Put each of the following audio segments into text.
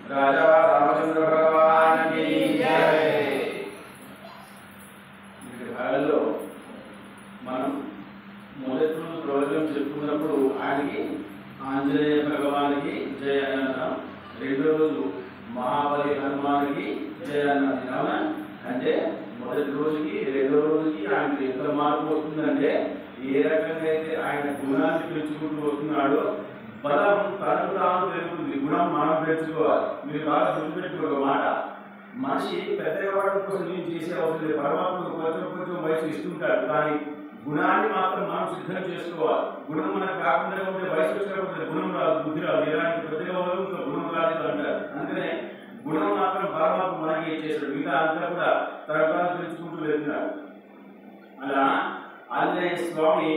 राजा रामचंद्र भगवान की जय। భాగంలో మనం మొదటి రోజు ప్రవచనం చెప్పుకున్నప్పుడు ఆయనకి ఆంజనేయ భగవానికి జయ అని అన్నాం. రెండో రోజు మహాబలి హనుమానికి జయ అన్నది. అవునా? అంటే మొదటి రోజుకి రెండో రోజుకి ఆయనకి ఎంత మార్పు వస్తుందంటే ఏ రకంగా అయితే ఆయన గుణాన్ని పెంచుకుంటూ వస్తున్నాడో బలం తనకు తాను పెరుగుతుంది, గుణం మనం పెంచుకోవాలి. మీరు బాగా గుర్తుపెట్టుకో ఒక మాట, మనిషి పెద్దవాడి కోసం ఏం చేసే అవసరం లేదు. పరమాత్మకు కొంచెం కొంచెం వయసు ఇస్తుంటాడు, కానీ గుణాన్ని మాత్రం మనం సిద్ధం చేసుకోవాలి. గుణం మనకు కాకుండా ఉంటే వయసు వచ్చినప్పుడు గుణం రాదు, బుద్ధి రాదు. ఎలాంటి పెద్దగా ఇంకా గుణం రాలేదు అంటారు. అందుకనే గుణం మాత్రం పరమాత్మ మనకి ఏం చేశాడు, మిగతా అంతా కూడా తరతరాలు పెంచుకుంటూ వెళ్తున్నాడు. అలా ఆంజనేయ స్వామి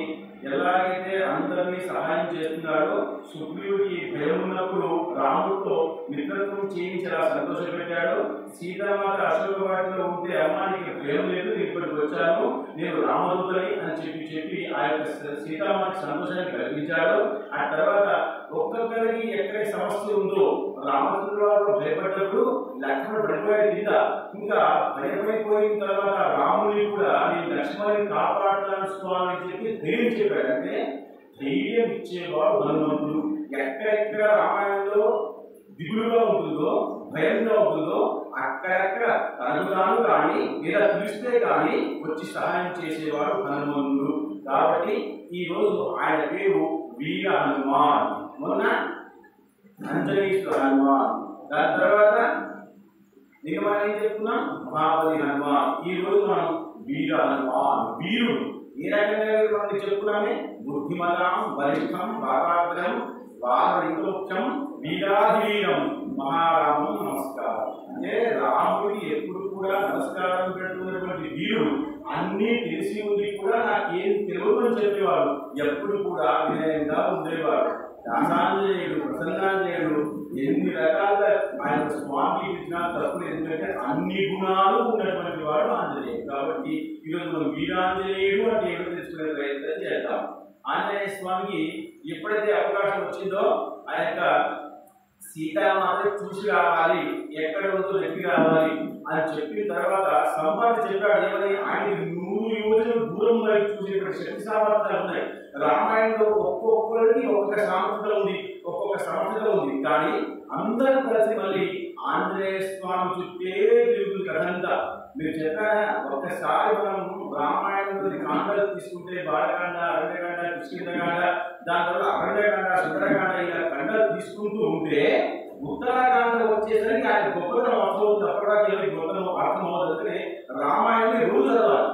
ఎలాగైతే అందరినీ సహాయం చేస్తున్నాడో, సుగ్రీవుడికి భయం ఉన్నప్పుడు రాముడితో మిత్రత్వం చేయించేలా సంతోషపెట్టాడు. సీతామాత అశోక వాటిలో ఉంటే అమ్మానికి భయం లేదు, ఇప్పటికి వచ్చాను, నేను రామదూతని అని చెప్పి ఆ యొక్క సీతామాతకి సంతోషాన్ని కలిగించాడు. ఆ తర్వాత ఒక్కొక్కరికి ఎక్కడ సమస్య ఉందో రామచంద్రరావు భయపడ్డప్పుడు లక్ష్మణుడు పడిపోయాడు కింద. ఇంకా భయపడిపోయిన తర్వాత రాముని కూడా నేను లక్ష్మణుని కాపాడుతాను స్వామి అని చెప్పి ధైర్యం చెప్పాడు. అంటే ధైర్యం ఇచ్చేవాడు హనుమంతుడు. ఎక్కడెక్కడ రామాయణంలో దిగులుగా ఉంటుందో, భయంగా ఉంటుందో అక్కడెక్కడ తనకు కానీ లేదా పిలిస్తే కానీ వచ్చి సహాయం చేసేవాడు హనుమంతుడు. కాబట్టి ఈ రోజు ఆయన పేరు వీర హనుమాన్. మొన్న అంజనీశ్వర హనుమాన్, దాని తర్వాత నిన్న మనం ఏం చెప్పుకున్నాం, మహాబలి హనుమాన్. ఈ రోజు మనం వీర హనుమాన్, వీరుడు. ఏ రకంగా మనం చెప్పుకున్నామే, బుద్ధిమతాం బలిష్టం వాతాగ్రం వారికం వీరాధీరం మహారామం నమస్కారం. అంటే రాముడికి ఎప్పుడు కూడా నమస్కారం పెట్టుకున్నటువంటి వీరుడు. అన్నీ తెలిసి ఉండి కూడా నాకేం తెలియదు అని చెప్పేవాడు. ఎప్పుడు కూడా వినయంగా ఉండేవాడు. దాసాంజనేయుడు, ప్రసన్నాంజనేయుడు ఎన్ని రకాలుగా ఆయన స్వామి ఇచ్చిన తప్పులు, ఎందుకంటే అన్ని గుణాలు ఉన్నటువంటి వాడు ఆంజనేయుడు. కాబట్టి ఈరోజు మనం వీరాంజనేయుడు అంటే ఏదో తెలుసుకునే ప్రయత్నం చేద్దాం. ఆంజనేయ స్వామికి ఎప్పుడైతే అవకాశం వచ్చిందో ఆ యొక్క సీతామాత చూసి రావాలి, ఎక్కడ ఉందో ఎక్కి రావాలి అని చెప్పిన తర్వాత సంపాదన చెప్పాడు. ఏమని, ఆయన 100 యోజనల దూరం వరకు చూసేటువంటి శక్తి సామర్థ్యాలు ఉన్నాయి. రామాయణంలో ఒక్కొక్కరికి ఒక్కొక్క సామర్థ్యం ఉంది, ఒక్కొక్క సమర్థత ఉంది. కానీ అందరూ కలిసి మళ్ళీ ఆంజనేయ స్వామి చుట్టే తిరుగుతుంది కథంతా. మీరు చెప్పారా, ఒక్కసారి మనం రామాయణంలోని కాండాలు తీసుకుంటే బాలకాండ, అరణ్యకాండ, కిష్కింధకాండ, దాని తర్వాత అరణ్యకాండ, సుందరకాండ, ఇలా కండాలు తీసుకుంటూ ఉంటే ఉత్తరాకాండ వచ్చేసరికి ఆయన గొప్పతనం అర్థమవుతుంది. అప్పటిదాకా ఏమి గొప్పతనం అర్థమవుతుంది. రామాయణాన్ని రోజు చదవాలి.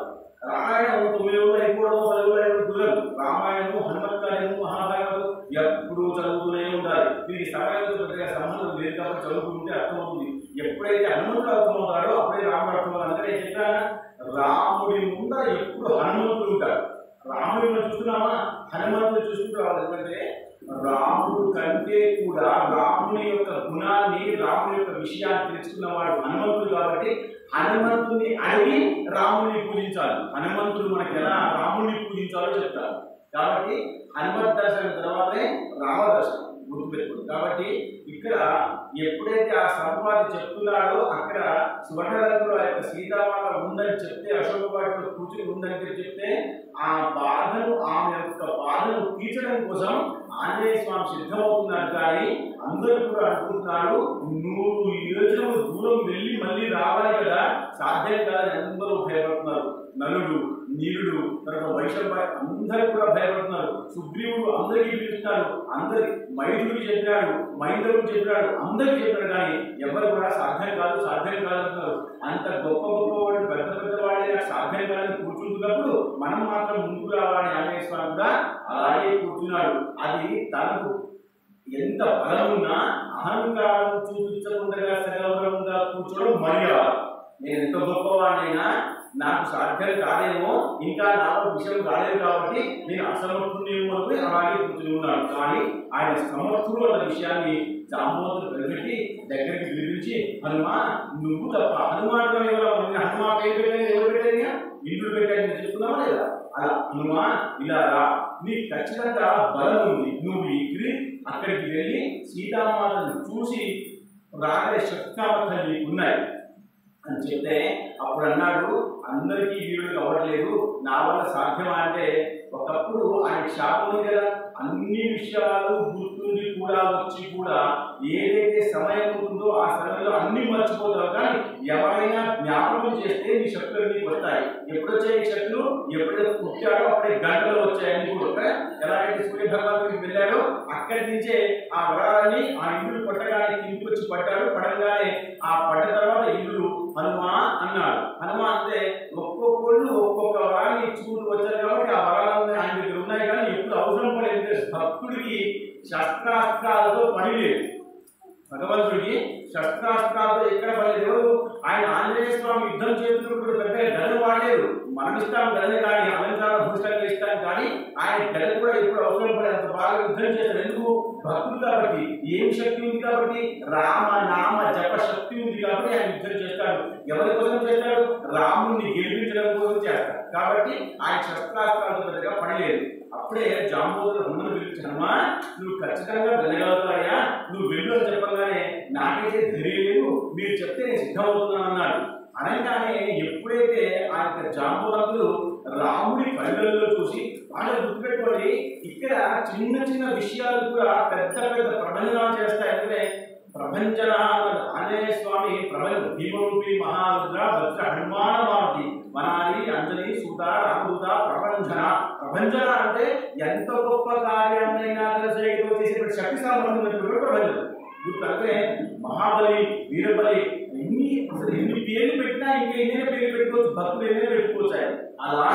రామాయణం 9 రోజులు అయిపోవడం, 10 రోజులు అయిపోవడం కుదరదు. రామాయణము, హనుమత్కార్యము, మహాభారతం ఎప్పుడు చదువుతూనే ఉండాలి. దీనికి సమయంతో పెద్దగా సంబంధం లేదు కాబట్టి చదువుకుంటే అర్థమవుతుంది. ఎప్పుడైతే హనుమంతుడు అర్థమవుతాడో అప్పుడే రాముడు అర్థమవుతాడు. అందుకనే చెప్పాను, రాముడి ముందర ఎప్పుడు హనుమంతుడు ఉంటాడు. రాముడి మనం చూస్తున్నామా, హనుమంతుడు చూసుకుంటాడు. ఎందుకంటే రాముడు కంటే కూడా రాముని యొక్క గుణాన్ని, రాముని యొక్క విషయాన్ని తెలుసుకున్నవాడు హనుమంతుడు. కాబట్టి హనుమంతుని అడిగి రాముని పూజించాలి. హనుమంతుడు మనకి ఎలా రాముని పూజించాలో చెప్తారు. కాబట్టి హనుమత్ దర్శనం తర్వాతే రామ దర్శనం గుర్తుపెట్టుకోండి. కాబట్టి ఇక్కడ ఎప్పుడైతే ఆ సంపాది చెప్తున్నాడో అక్కడ స్వర్ణరంగులో ఆ యొక్క సీతామాత ఉందని చెప్తే, అశోక వాటిలో కూర్చుని ఉందని చెప్తే ఆ బాధను, ఆమె యొక్క బాధను తీర్చడం కోసం ఆంజనేయ స్వామి సిద్ధమవుతున్నారు. కానీ అందరూ కూడా అనుకుంటున్నారు 100 యోజనలు దూరం వెళ్ళి మళ్ళీ రావాలి కదా, సాధ్యం కాదని అందరూ భయపడుతున్నారు. నలుడు, నీలుడు, తర్వాత వైశంపాయ అందరూ కూడా భయపడుతున్నారు. సుగ్రీవుడు అందరికీ పిలుస్తున్నారు, అందరి మైథుడికి చెప్పాడు, మైందవుడికి చెప్పాడు, అందరికీ చెప్పాడు. కానీ ఎవరు కూడా సాధ్యం కాదు, సాధ్యం కాదంటున్నారు. అంత గొప్ప గొప్ప వాళ్ళు, పెద్ద పెద్ద వాళ్ళే నాకు సాధ్యం కాదని కూర్చుంటున్నప్పుడు మనం మాత్రం ముందుకు రావాలని ఆంజనేయ స్వామి కూడా అలాగే కూర్చున్నాడు. అది తనకు ఎంత బలమున్నా అహంకారం చూపించకుండా సగౌరవంగా కూర్చోవడం మర్యాద. నేను ఎంత గొప్పవాడినైనా నాకు సాధ్యం కాదేమో, ఇంకా నాకు విషయం కాలేదు కాబట్టి నేను అసమర్థుడేమో అని అలాగే కూర్చుని ఉన్నాడు. కానీ ఆయన సమర్థుడు అన్న విషయాన్ని జాంబవంతుడు ప్రజెట్టి దగ్గరికి పిలిచి హనుమా నువ్వు తప్ప హనుమాన్ హనుమా పేరు పెట్టాను ఎవరు పెట్టారు ఇంద్రుడు పెట్టాడు చెప్తున్నావా లేదా అలా హనుమా ఇలా రా నీకు ఖచ్చితంగా బలం ఉంది నువ్వు ఎగిరి అక్కడికి వెళ్ళి సీతామాతను చూసి రాగలే శక్తిసామర్థ్యాలు నీకు ఉన్నాయి అని చెప్తే అప్పుడు అన్నాడు అందరికీ వీరుడు అవ్వట్లేదు నా వల్ల సాధ్యమా అంటే ఒకప్పుడు ఆయన శాపం ఉంది కదా అన్ని విషయాలు గుర్తుండి కూడా వచ్చి కూడా ఏదైతే సమయం ఉంటుందో ఆ సమయంలో అన్ని మర్చిపోతావు కానీ ఎవరైనా జ్ఞాపకం చేస్తే నీ శక్తులు నీకు వస్తాయి ఎప్పుడు వచ్చాయి ఈ శక్తులు ఎప్పుడైతే పుట్టాడో అప్పుడే గంటలు వచ్చాయని కూడా ఎలాగైతే సూర్య భగవానుడికి వెళ్ళాడో అక్కడి నుంచే ఆ వరాలని ఆ ఇంద్రుడు కొట్టగానే ఇంటికి వచ్చి పడ్డాడు పడగానే ఆ పడ్డ తర్వాత ఇంద్రుడు హనుమా అన్నాడు హనుమా అంటే ఒక్కొక్కళ్ళు ఒక్కొక్క వరాన్ని ఇచ్చుకుంటూ వచ్చారు కాబట్టి ఆ వరాలన్నీ ఆయన దగ్గర ఉన్నాయి కానీ ఎప్పుడు అవసరం పడేది భక్తుడికి శస్త్రాస్త్రాలతో పని లేదు భగవంతుడికి శస్త్రాస్త్రాలతో ఎక్కడ పని లేదు ఆయన ఆంజనేయ స్వామి యుద్ధం చేస్తున్నప్పుడు పెద్దగా గదలు వాడలేదు మరణిస్తాం గదని కానీ అలంకారం భూషంగా ఇస్తాం కానీ ఆయన గదలు కూడా ఎప్పుడు అవసరం పడే అంత బాగా యుద్ధం చేస్తారు ఎందుకు భక్తుడు కాబట్టి ఏం శక్తి ఉంది కాబట్టి రామ నామ జప శక్తి ఉంది కాబట్టి ఆయన యుద్ధం చేస్తాడు ఎవరి కోసం చేస్తాడు రాముడిని గెలిపించడం కోసం చేస్తాడు కాబట్టి ఆయన శస్త్రాస్త్రాలతో పెద్దగా పని లేదు అప్పుడే జాంబోతుడు హనుమను పిలిచి హనుమా నువ్వు ఖచ్చితంగా వెళ్ళగలుగుతాయా నువ్వు వెళ్ళు అని చెప్పగానే నాకైతే ధైర్యం లేదు మీరు చెప్తే నేను సిద్ధమవుతున్నాను అన్నాడు అనగానే ఎప్పుడైతే ఆ యొక్క జాంబవంతుడు రాముడి కళ్ళల్లో చూసి వాళ్ళు గుర్తుపెట్టుకోండి ఇక్కడ చిన్న చిన్న విషయాలు కూడా పెద్ద పెద్ద ప్రబంధనాలు చేస్తాయంటే ప్రపంచన ఆంజనేయ స్వామి ప్రపంచ భీమరూపి మహారుద్ర భద్ర హనుమాన మారుతి వనాలి అంజలి సూత రామదూత ప్రపంచన ప్రపంచన అంటే ఎంత గొప్ప కార్యాన్నైనా చేసే శక్తి సామర్థ్యం ప్రపంచం అంటే మహాబలి వీరబలి ఎన్ని పేర్లు పెట్టినా ఇంకా ఎన్నైనా పేర్లు పెట్టుకోవచ్చు భక్తులు ఎన్నైనా పెట్టుకోవచ్చు అలా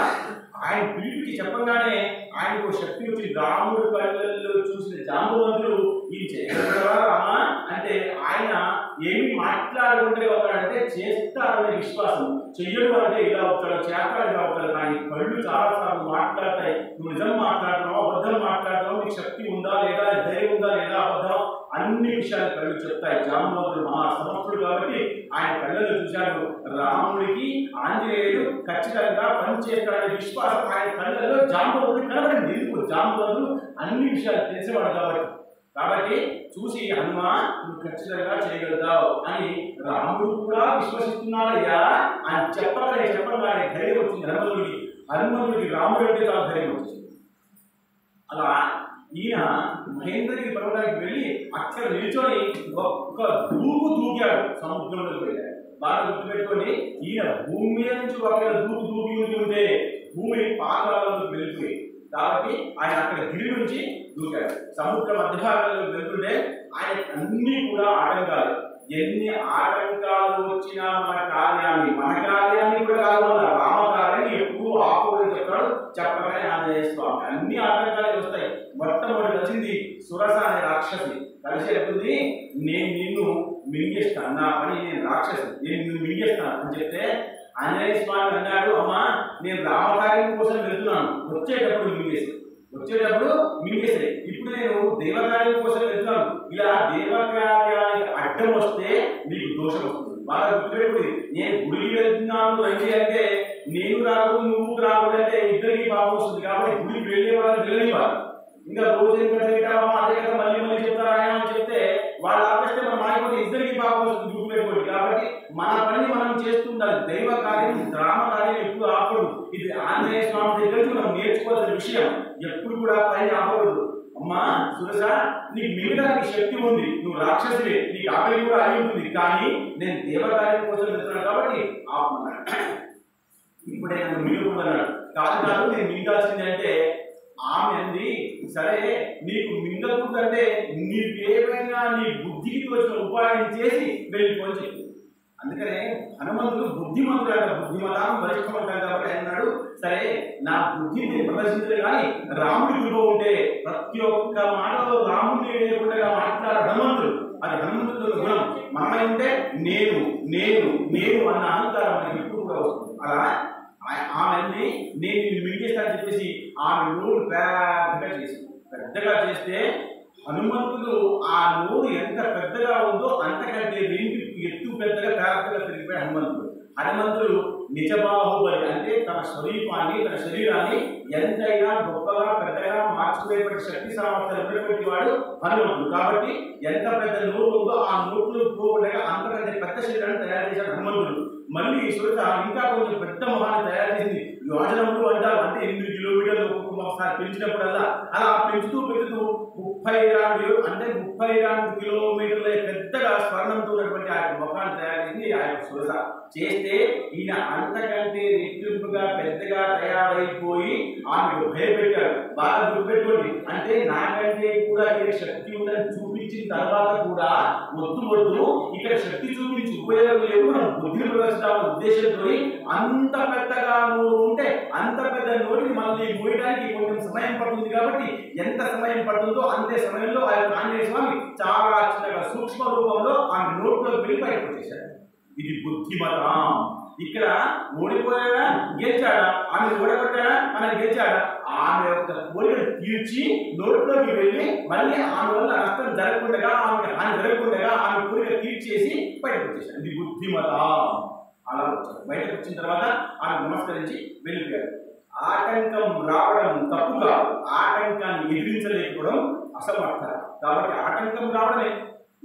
ఆయన పిలిపికి చెప్పగానే ఆయనకు శక్తి వచ్చి రాముడు కళ్ళల్లో చూసిన జాంబవంతుడు ఈ చేయగలరా రామా అంటే ఆయన ఏమి మాట్లాడుకుంటే అవుతాడంటే చేస్తారనే విశ్వాసం చెయ్యడు అంటే ఇలా అవుతాడు చేస్తాడు ఇలా అవుతాడు కానీ కళ్ళు చాలాసార్లు మాట్లాడతాయి నువ్వు నిజం మాట్లాడుతున్నావు అబద్ధం మాట్లాడుతున్నావు నీకు శక్తి ఉందా లేదా ధైర్యం ఉందా లేదా అబద్ధం అన్ని విషయాలు కళ్ళు చెప్తాయి జాంబవంతుడు మహా సమర్థుడు కాబట్టి ఆయన కళ్ళలో చూశాడు రాముడికి ఆంజనేయుడు ఖచ్చితంగా పనిచేస్తాడనే విశ్వాసం ఆయన కళ్ళలో జాంబవంతుడు కనబడింది ఎందుకు జాంబవంతుడు అన్ని విషయాలు తెలిసేవాడు కాబట్టి చూసి హనుమా నువ్వు ఖచ్చితంగా చేయగలుగుతావు అని రాముడు కూడా విశ్వసిస్తున్నాడయ్యా అని చెప్పగానే ధైర్యం వచ్చింది హనుమంతుడికి రాముడు అంటే చాలా ధైర్యం వచ్చింది అలా ఈయన మహేంద్రగిరి పర్వతానికి వెళ్ళి అక్కడ నిల్చొని ఒక్క దూకాడు సముద్రంలోకి వెళ్ళాడు బాగా గుర్తుపెట్టుకొని ఈయన భూమి మీద నుంచి ఒకవేళ దూకి ఉంటే భూమి పాతాళంలోకి వెళ్ళిపోయి కాబట్టి ఆయన అక్కడ గిరి నుంచి దూకాడు సముద్ర మధ్యభాగంలో వెళ్తుంటే ఆయన అన్ని కూడా ఆటంకాలు ఎన్ని ఆటంకాలు వచ్చినా మన కార్యాన్ని కూడా కాదు రామ కార్యాన్ని ఎప్పుడు ఆపుకొని చెప్తాడు చెప్పగానే ఆంజనేయ స్వామి అన్ని ఆటంకాలు వస్తాయి మొట్టమొదటి వచ్చింది సురస అనే రాక్షసి కలిసి చెప్తుంది నేను నిన్ను మింగేస్తాను నా పని నేను రాక్షసి నేను నిన్ను మింగేస్తాను అని చెప్తే ఆంజనేయ స్వామి అన్నాడు అమ్మా నేను రామకార్యం కోసం వెళ్తున్నాను వచ్చేటప్పుడు మింగేసే ఇప్పుడు నేను దేవకార్యం కోసం వెళ్తున్నాను ఇలా దేవకార్యానికి అడ్డం వస్తే నీకు దోషం వస్తుంది బాగా గుర్తుపెట్టుకుంది నేను గుడికి వెళ్తున్నాను రండి అంటే నేను రాకూడదు నువ్వు రాకూడదు అంటే ఇద్దరికి బాగా వస్తుంది కాబట్టి గుడికి వెళ్ళే వాళ్ళని వెళ్ళనివ్వాలి ఇంకా రోజు ఇంకా తింటామా అదే కదా మళ్ళీ చెప్తారా అని చెప్తే వాళ్ళు ఆపేస్తే మనం మాయపోతే ఇద్దరికి బాగా వస్తుంది గుర్తుపెట్టుకోండి కాబట్టి మన పని మనం చేస్తుండాలి దైవ కార్యం గ్రామ కార్యం ఎప్పుడు ఆపకూడదు ఇది ఆంజనేయ స్వామి దగ్గర మనం నేర్చుకోవాల్సిన విషయం ఎప్పుడు కూడా పని ఆపకూడదు అమ్మా సురస నీకు మిగతానికి శక్తి ఉంది నువ్వు రాక్షసులే నీకు ఆకలి కూడా అయి ఉంటుంది కానీ నేను దేవకార్యం కోసం వెళ్తున్నాను కాబట్టి ఆపమన్నాడు ఇప్పుడే నన్ను మిగకూడదన్నాడు కాదు నేను మింగాల్సింది అంటే ఆమె అంది సరే నీకు మింగకూడదంటే నీకేమైనా నీ బుద్ధికి వచ్చిన ఉపాయం చేసి వెళ్ళిపోని చెప్పి అందుకనే హనుమంతుడు బుద్ధిమంతుడు అంట బుద్ధిమతాం వరిష్టమంటాడు కాబట్టి అన్నాడు సరే నా బుద్ధిని ప్రదర్శించలేదు కానీ రాముడి కృప ఉంటే ప్రతి ఒక్క మాటలో రాముడిని లేకుండా మాట్లాడే హనుమంతుడు అది హనుమంతుడు గుణం మనమై ఉంటే నేను అన్న అహంకారం మనకి ఎప్పుడు కూడా వస్తుంది అలా ఆమె నేను మింగేస్తానని చెప్పేసి ఆమె నోరు పెద్దగా చేస్తే హనుమంతుడు ఆ నోరు ఎంత పెద్దగా ఉందో అంతకంటే హనుమంతుడు. హనుమంతుడు నిజ బాహుబలి అంటే తన స్వరూపాన్ని తన శరీరాన్ని ఎంతైనా గొప్పగా పెద్దగా మార్చుకునేటువంటి శక్తి సామర్థ్యాలు ఉన్నటువంటి వాడు హనుమంతుడు. కాబట్టి ఎంత పెద్ద నోటు ఉందో ఆ నోట్లు పోకుండా అంతకంటే పెద్ద శరీరాన్ని తయారు చేశాడు హనుమంతుడు. మళ్ళీ సురత ఇంకా కొంచెం పెద్ద మొహాన్ని తయారు చేసింది. యోజనములు అంటారు, అంటే 8 కిలోమీటర్లు ఒక్కొక్కసారి పెంచినప్పుడల్లా అలా పెంచుతూ 32 అంటే 32 కిలోమీటర్ల పెద్దగా స్వర్ణంతో ఉన్నటువంటి ఆ ముఖాన్ని తయారు చేసింది ఆ యొక్క సురత. చేస్తే ఈయన అంతకంటే రెట్టింపుగా పెద్దగా తయారైపోయి ఆమెకు భయపెట్టాడు. బాగా గుర్తుపెట్టుకోండి, అంటే నాకంటే కూడా ఇక్కడ శక్తి ఉందని చూపించిన తర్వాత కూడా వద్దు వద్దు ఇక్కడ శక్తి చూపించి ఉపయోగం లేదు, మనం బుద్ధిని ప్రదర్శించాలనే ఉద్దేశంతో అంత పెద్దగా నువ్వు ఉంటే అంత పెద్ద నోటిని మళ్ళీ మోయడానికి కొంచెం సమయం పడుతుంది. కాబట్టి ఎంత సమయం పడుతుందో అంతే సమయంలో ఆ యొక్క ఆంజనేయ స్వామి చాలా చిన్నగా సూక్ష్మ రూపంలో ఆమె నోట్లోకి వెళ్ళి బయటకు వచ్చేసాడు. ఇది బుద్ధిమతం. ఇక్కడ ఓడిపోయాడా గెలిచాడా, ఆమె ఓడగొట్టాడా మనం గెలిచాడా, ఆమె యొక్క కోరికను తీర్చి నోట్లోకి వెళ్ళి మళ్ళీ ఆమె వల్ల నష్టం జరగకుండా ఆమెకి హాని జరగకుండా ఆమె కోరిక తీర్చేసి బయటకు వచ్చేసాడు. ఇది బుద్ధిమతం. అలా వచ్చాడు. బయటకు వచ్చిన తర్వాత ఆమె నమస్కరించి వెళ్ళిపోయాడు. ఆటంకం రావడం తప్పు కాదు, ఆటంకాన్ని ఎదిరించలేకపోవడం అసమర్థ. కాబట్టి ఆటంకం రావడమే.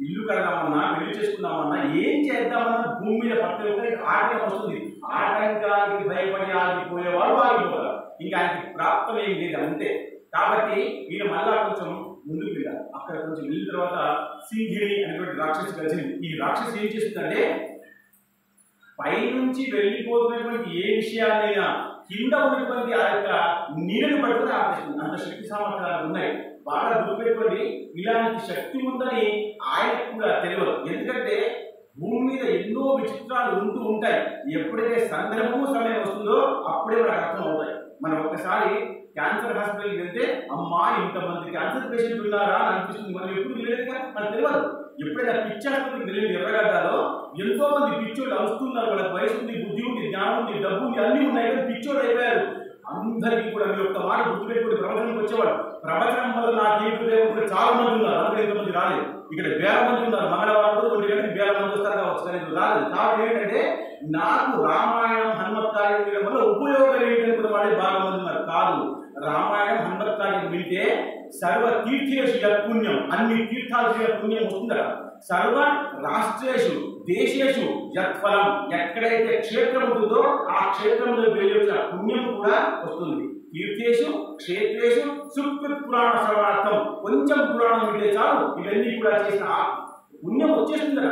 ఇల్లు కడదామన్నా పెళ్లి చేసుకుందామన్నా ఏం చేద్దామన్నా భూమి మీద ప్రతి ఒక్కరికి ఆటంకం వస్తుంది. ఆటంకానికి భయపడి ఆగిపోయేవాడు ఆగిపోతారు, ఇంకా ఆయనకి ప్రాప్తం ఏం లేదు అంతే. కాబట్టి ఈయన మళ్ళా కొంచెం ముందుకు వెళ్ళారు. అక్కడ కొంచెం వెళ్ళిన తర్వాత సింగిరి అనేటువంటి రాక్షసి కలిసింది. ఈ రాక్షసి ఏం చేస్తుందంటే పైనుంచి వెళ్ళిపోతున్నటువంటి ఏ విషయాన్నైనా కింద ఉన్నటువంటి ఆ యొక్క నీరుని పట్టుకుని ఆపేస్తుంది. అంత శక్తి సామర్థ్యాలు ఉన్నాయి. బాగా గుర్తుపెట్టుకోండి, ఇలాంటి శక్తి ఉందని ఆయనకు కూడా తెలియదు. ఎందుకంటే భూమి మీద ఎన్నో విచిత్రాలు ఉంటూ ఉంటాయి. ఎప్పుడైతే సందర్భము సమయం వస్తుందో అప్పుడే మనకు అర్థం అవుతాయి. మనం ఒక్కసారి క్యాన్సర్ హాస్పిటల్కి వెళ్తే అమ్మా ఇంతమంది క్యాన్సర్ పేషెంట్లు ఉన్నారా అని అనిపిస్తుంది. మనం ఎప్పుడు వెళ్ళేదిగా మనకు తెలియదు. ఎప్పుడైనా పిచ్చి హాస్పిటల్కి వెళ్ళేది ఎర్రగడ్డలో ఎంతో మంది పిచ్చోళ్ళు వస్తున్నారు. వాళ్ళకి వయసు ఉంది, బుద్ధి ఉంది, జ్ఞానం ఉంది, డబ్బు ఉంది, అన్నీ ఉన్నాయి, కానీ పిచ్చోళ్ళు అయిపోయారు. అందరికీ కూడా మీరు ఒక్క మాట గుర్తుపెట్టుకుని ప్రవచనకు వచ్చేవాడు. ప్రవచనం వల్ల నా జీవితంలో చాలా మంది ఉన్నారు, అందులో ఎంతమంది రాలేదు. ఇక్కడ 1000 మంది ఉన్నారు. మంగళవారం రోజు 1 గంటకి 1000 మంది వస్తారు కావచ్చు, కానీ రాలేదు. కాబట్టి ఏంటంటే నాకు రామాయణం హనుమత్కార్యం వల్ల ఉపయోగం ఏంటని కూడా వాడే బాగా మంది ఉన్నారు. కాదు, రామాయణం హనుమత్కార్యం వింటే సర్వ తీర్థేషు యత్పుణ్యం, అన్ని తీర్థాలు పుణ్యం వస్తుందట. సర్వ రాష్ట్రేషు దేశేషు యత్ఫలం, ఎక్కడైతే క్షేత్రం ఉంటుందో ఆ క్షేత్రంలో వెళ్ళొచ్చిన పుణ్యం కూడా వస్తుంది. తీర్థేషు క్షేత్రేషు సుకృత్ పురాణ శ్రవణార్థం, కొంచెం పురాణం వింటే చాలు ఇవన్నీ కూడా చేసిన పుణ్యం వచ్చేస్తుందట.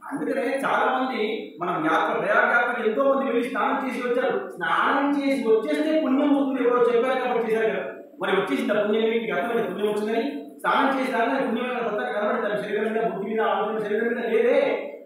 అందుకనే చాలా మంది మనం ప్రయాగయాత్రకు ఎంతో మంది వెళ్ళి స్నానం చేసి వచ్చారు. స్నానం చేసి వచ్చేస్తే పుణ్యం వస్తుంది, ఎవరో చెప్పారు కాబట్టి చేశారు కదా. మరి వచ్చేసింది పుణ్యం, మీకు అర్థమైతే పుణ్యం వచ్చిందని స్నానం చేసి దాన్ని పుణ్యమైన కొత్తగా కనబడతారు. శరీరం మీద, బుద్ధి మీద, ఆలోచన శరీరం మీద లేదే.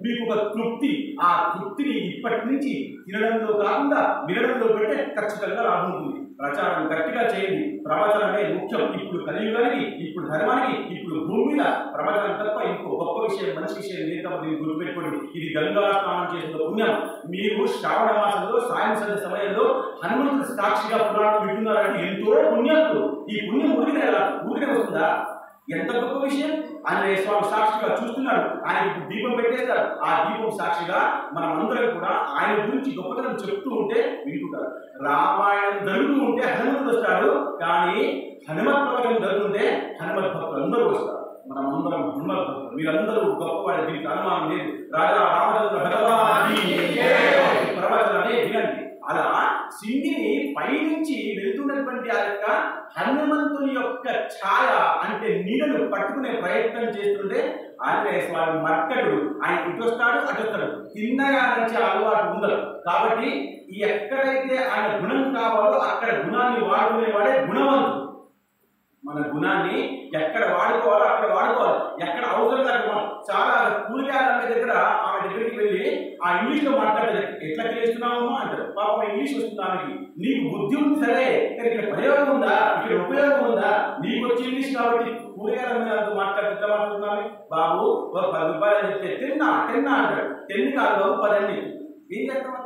మీకు ఒక తృప్తి, ఆ తృప్తిని ఇప్పటి నుంచి తినడంలో కాకుండా వినడంలో పెడితే ఖచ్చితంగా లాభం ఉంటుంది. ప్రచారం గట్టిగా చేయండి. ప్రవచనమే ముఖ్యం. ఇప్పుడు కలియుగానికి, ఇప్పుడు ధర్మానికి, ఇప్పుడు భూమి మీద ప్రవచనం తప్ప ఇంకో గొప్ప విషయం, మంచి విషయం లేదు. కాబట్టి మీరు గుర్తుపెట్టుకోండి, ఇది గంగా స్నానం చేసిన పుణ్యం. మీరు శ్రావణ మాసంలో సాయం సంధ్య సమయంలో హనుమంతుడు సాక్షిగా పురాణం వింటున్నారంటే ఎంతో పుణ్యాలు. ఈ పుణ్యం ఊరికే వస్తుందా? ఎంత గొప్ప విషయం. ఆంజనేయ స్వామి సాక్షిగా చూస్తున్నాడు, ఆయనకు దీపం పెట్టేస్తారు. ఆ దీపం సాక్షిగా మనం అందరం కూడా ఆయన గురించి గొప్పతనం చెప్తూ ఉంటే వింటుంటారు. రామాయణం జరుగుతూ ఉంటే హనుమంతుడు వస్తాడు, కానీ హనుమత్ ప్రవచనం జరుగుతుంటే హనుమత్ భక్తులు అందరూ వస్తారు. మనం అందరం హనుమత్ భక్తులు. మీరందరూ గొప్పవాడు, దీనికి అనుమానం లేదు. రాజా రామచంద్ర భగవాన్ ప్రవచనమే వినండి. అలా సింగిని పైనుంచి వెళ్తున్నటువంటి ఆ యొక్క హనుమంతుని యొక్క ఛాయ అంటే నీడను పట్టుకునే ప్రయత్నం చేస్తుంటే ఆంజనేయ స్వామి మర్కటుడు, ఆయన ఇటు వస్తాడు అటు వస్తాడు, తిన్నగా నుంచి అలవాటు ఉండదు. కాబట్టి ఎక్కడైతే ఆయన గుణం కావాలో అక్కడ గుణాన్ని వాడుకునేవాడే గుణవంతుడు. మన గుణాన్ని ఎక్కడ వాడుకోవాలో అక్కడ వాడుకోవాలి, ఎక్కడ అవసరం అక్కడ. చాలా కూలికాయల దగ్గర ఆమె దగ్గరికి వెళ్ళి ఆ ఇంగ్లీష్లో మాట్లాడేది, ఎట్లా చేస్తున్నామమ్మా అంటారు. పాపం ఇంగ్లీష్ వస్తుంది ఆమెకి. నీకు బుద్ధి ఉంది సరే, కానీ ఇక్కడ ప్రయోగం ఉందా, ఇక్కడ ఉపయోగం ఉందా? నీకు వచ్చి ఇంగ్లీష్ కాబట్టి కూలికాయల మీద అంటూ మాట్లాడుతూ మాట్లాడుతున్నాను. బాబు ఒక 10 రూపాయలు చెప్తే టెన్నా అంటాడు. 10 కాదు బాబు 10. ఏం చేస్తాం?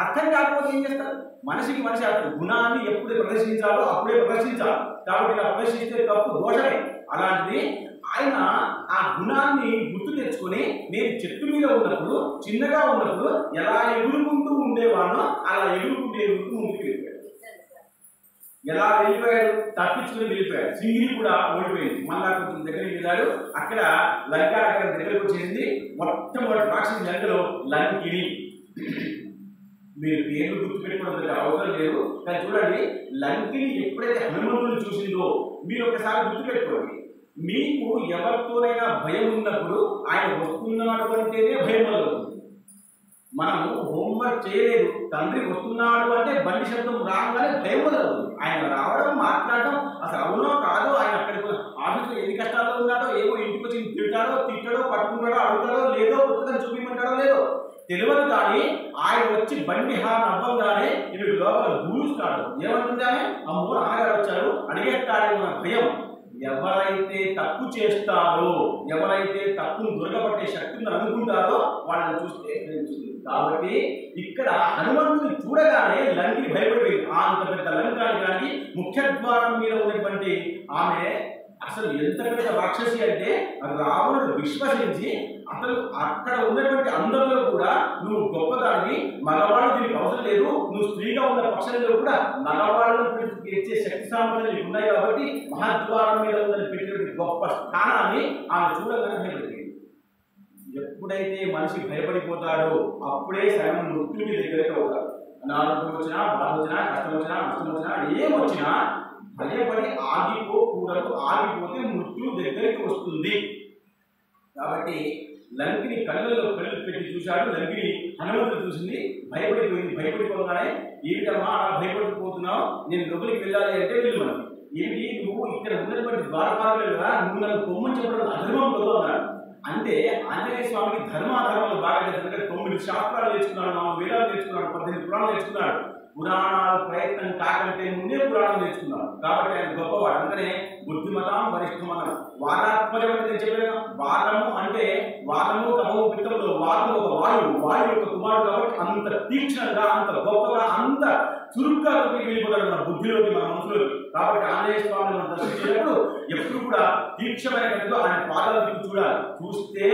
అర్థం కాకపోతే ఏం చేస్తారు? మనిషికి మనిషి అర్థం. గుణాన్ని ఎప్పుడు ప్రదర్శించాలో అప్పుడే ప్రదర్శించాలి. కాబట్టి ఇలా ప్రదర్శిస్తే తప్పు, దోషమే. అలాంటిది ఆయన ఆ గుణాన్ని గుర్తు తెచ్చుకొని నేను చెట్టు మీద ఉన్నప్పుడు చిన్నగా ఉన్నప్పుడు ఎలా ఎగురుకుంటూ ఉండేవాడో అలా ఎగురుకుంటూ ముందుకు వెళ్ళిపోయాడు. ఎలా వెళ్ళిపోయాడు? తప్పించుకుని వెళ్ళిపోయాడు. సింగిలి కూడా ఓడిపోయింది. మళ్ళా కొంచెం దగ్గరికి వెళ్ళాడు. అక్కడ లంకా దగ్గరకు వచ్చేసింది. మొట్టమొదటి రాక్షసి లంకలో లంకిని. మీరు పేర్లు గుర్తుపెట్టుకోవడం అవసరం లేదు, కానీ చూడండి, లంకిని ఎప్పుడైతే హనుమంతుని చూసిందో మీరు ఒకసారి గుర్తుపెట్టుకోండి. మీకు ఎవరితోనైనా భయం ఉన్నప్పుడు ఆయన వస్తున్నాడు అంటేనే భయం కలుగుతుంది. మనము హోంవర్క్ చేయలేదు, తండ్రి వస్తున్నాడు అంటే బండి శబ్దం రాగానే భయం కలుగుతుంది. ఆయన రావడం, మాట్లాడడం అసలు అవునో కాదో, ఆయన అక్కడికి ఆఫీసులో ఎన్ని కష్టాల్లో ఉన్నాడో, ఏమో ఇంటికి వచ్చి తిడతాడో, పట్టుకుంటాడో, అడుగుతాడో లేదో, పుస్తకం చూపించమంటాడో లేదో తెలియదు. కానీ ఆయన వచ్చి బండి హార్న్ అవ్వగానే ఇవి లోపల గూలుస్తాడు. ఏమంటుందానే? అమ్మో నాన్నగారు వచ్చారు అడిగేస్తాడేమో అన్న భయం. ఎవరైతే తప్పు చేస్తారో, ఎవరైతే తప్పును దొరకబట్టే శక్తిని అనుకుంటారో వాళ్ళని చూస్తే తెలుస్తుంది. కాబట్టి ఇక్కడ హనుమంతుని చూడగానే లంకి భయపడిపోయింది. అంత పెద్ద లంకానికి ముఖ్య ద్వారం మీద ఉన్నటువంటి ఆమె అసలు ఎంత పెద్ద రాక్షసి అంటే రావణుడు విశ్వసించి అసలు అక్కడ ఉన్నటువంటి అందరిలో కూడా నువ్వు గొప్పదాన్ని, మగవాళ్ళు దీనికి అవసరం లేదు, నువ్వు స్త్రీగా ఉన్న పక్షంలో కూడా మగవాళ్ళను ఇచ్చే శక్తి సామర్థ్యాలు నీకు ఉన్నాయి కాబట్టి మహద్వారం మీద ఉందని పెట్టినటువంటి గొప్ప స్థానాన్ని ఆమె చూడగానే భయపడిపోయింది. ఎప్పుడైతే మనిషి భయపడిపోతాడో అప్పుడే సగం మృత్యుని దగ్గరికి అవుతాడు. అనారోగ్యం వచ్చినా, బాధ వచ్చినా, కష్టం వచ్చినా, నష్టం వచ్చినా, ఏమొచ్చినా భయపడి ఆగిపోకూడదు. ఆగిపోతే మృత్యు దగ్గరికి వస్తుంది. కాబట్టి లంకిని కళ్ళలో కళ్ళు పెట్టి చూశాడు. లంకిని హనుమంతుడు చూసింది, భయపడిపోయింది. భయపడిపోగానే ఏమిటమ్మా అలా భయపడిపోతున్నావు, నేను లోపలికి వెళ్ళాలి అంటే వెళ్ళమని. ఏమిటి నువ్వు ఇక్కడ ఉన్నటువంటి ద్వారపాలకులు కదా, నువ్వు నన్ను కొమ్మని చెప్పడం అధర్మం కదా అన్నాడు. అంటే ఆంజనేయ స్వామికి ధర్మాధర్మాలు బాగా తెలుసు. 9 శాస్త్రాలు నేర్చుకున్నాడు, 4 వేదాలు నేర్చుకున్నాడు, 18 పురాణాలు నేర్చుకున్నాడు. పురాణాలు ప్రయత్నం కాకంటే ముందే పురాణం నేర్చుకున్నాడు. కాబట్టి ఆయన గొప్పవాడు. అందుకనే బుద్ధిమతం వరిష్ఠమతం వాదాత్మజం అంటే నేను చెప్పాను. వాదము అంటే వాదము తమో పిత్తంలో వాదము ఒక వాయువు యొక్క కుమారుడు కాబట్టి అంత తీక్షణంగా, అంత గొప్పగా, అంత చురుగ్గా వెళ్ళిపోతాడు మన బుద్ధిలోకి, మన మనసులోకి. కాబట్టి ఆంజనేయ స్వామిని మనం దర్శించేటప్పుడు ఎప్పుడు కూడా తీక్షమైన ఆయన పాదాలకు చూడాలి. చూస్తే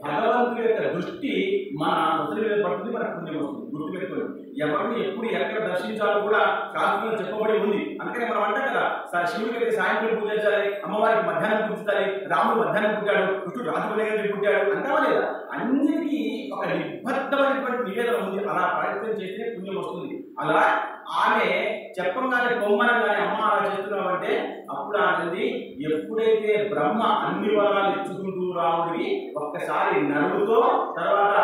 భగవంతుడి యొక్క దృష్టి మన ముసలి మీద పడుతుంది, మనకు పుణ్యం వస్తుంది. గుర్తుపెట్టుకోండి, ఎవరిని ఎప్పుడు ఎక్కడ దర్శించాలో కూడా శాస్త్రంలో చెప్పబడి ఉంది. అందుకని మనం అంటాం కదా, శివుడికి సాయంత్రం పూజించాలి, అమ్మవారికి మధ్యాహ్నం పూజించాలి, రాముడు మధ్యాహ్నం పుట్టాడు, కృష్ణుడు రాజుపల్లి పుట్టాడు అంటావా లేదా? అన్నిటికీ ఒక నిబద్ధమైనటువంటి నివేదన ఉంది. అలా ప్రయత్నం చేస్తే పుణ్యం వస్తుంది. అలా ఆమె చెప్పంగానే కొమ్మనంగానే అమ్మ అలా చేస్తున్నామంటే అప్పుడు ఆమె ఎప్పుడైతే బ్రహ్మ అన్ని వరాలు ఇచ్చుకుంటూ రాముడికి ఒక్కసారి నరుడుతో, తర్వాత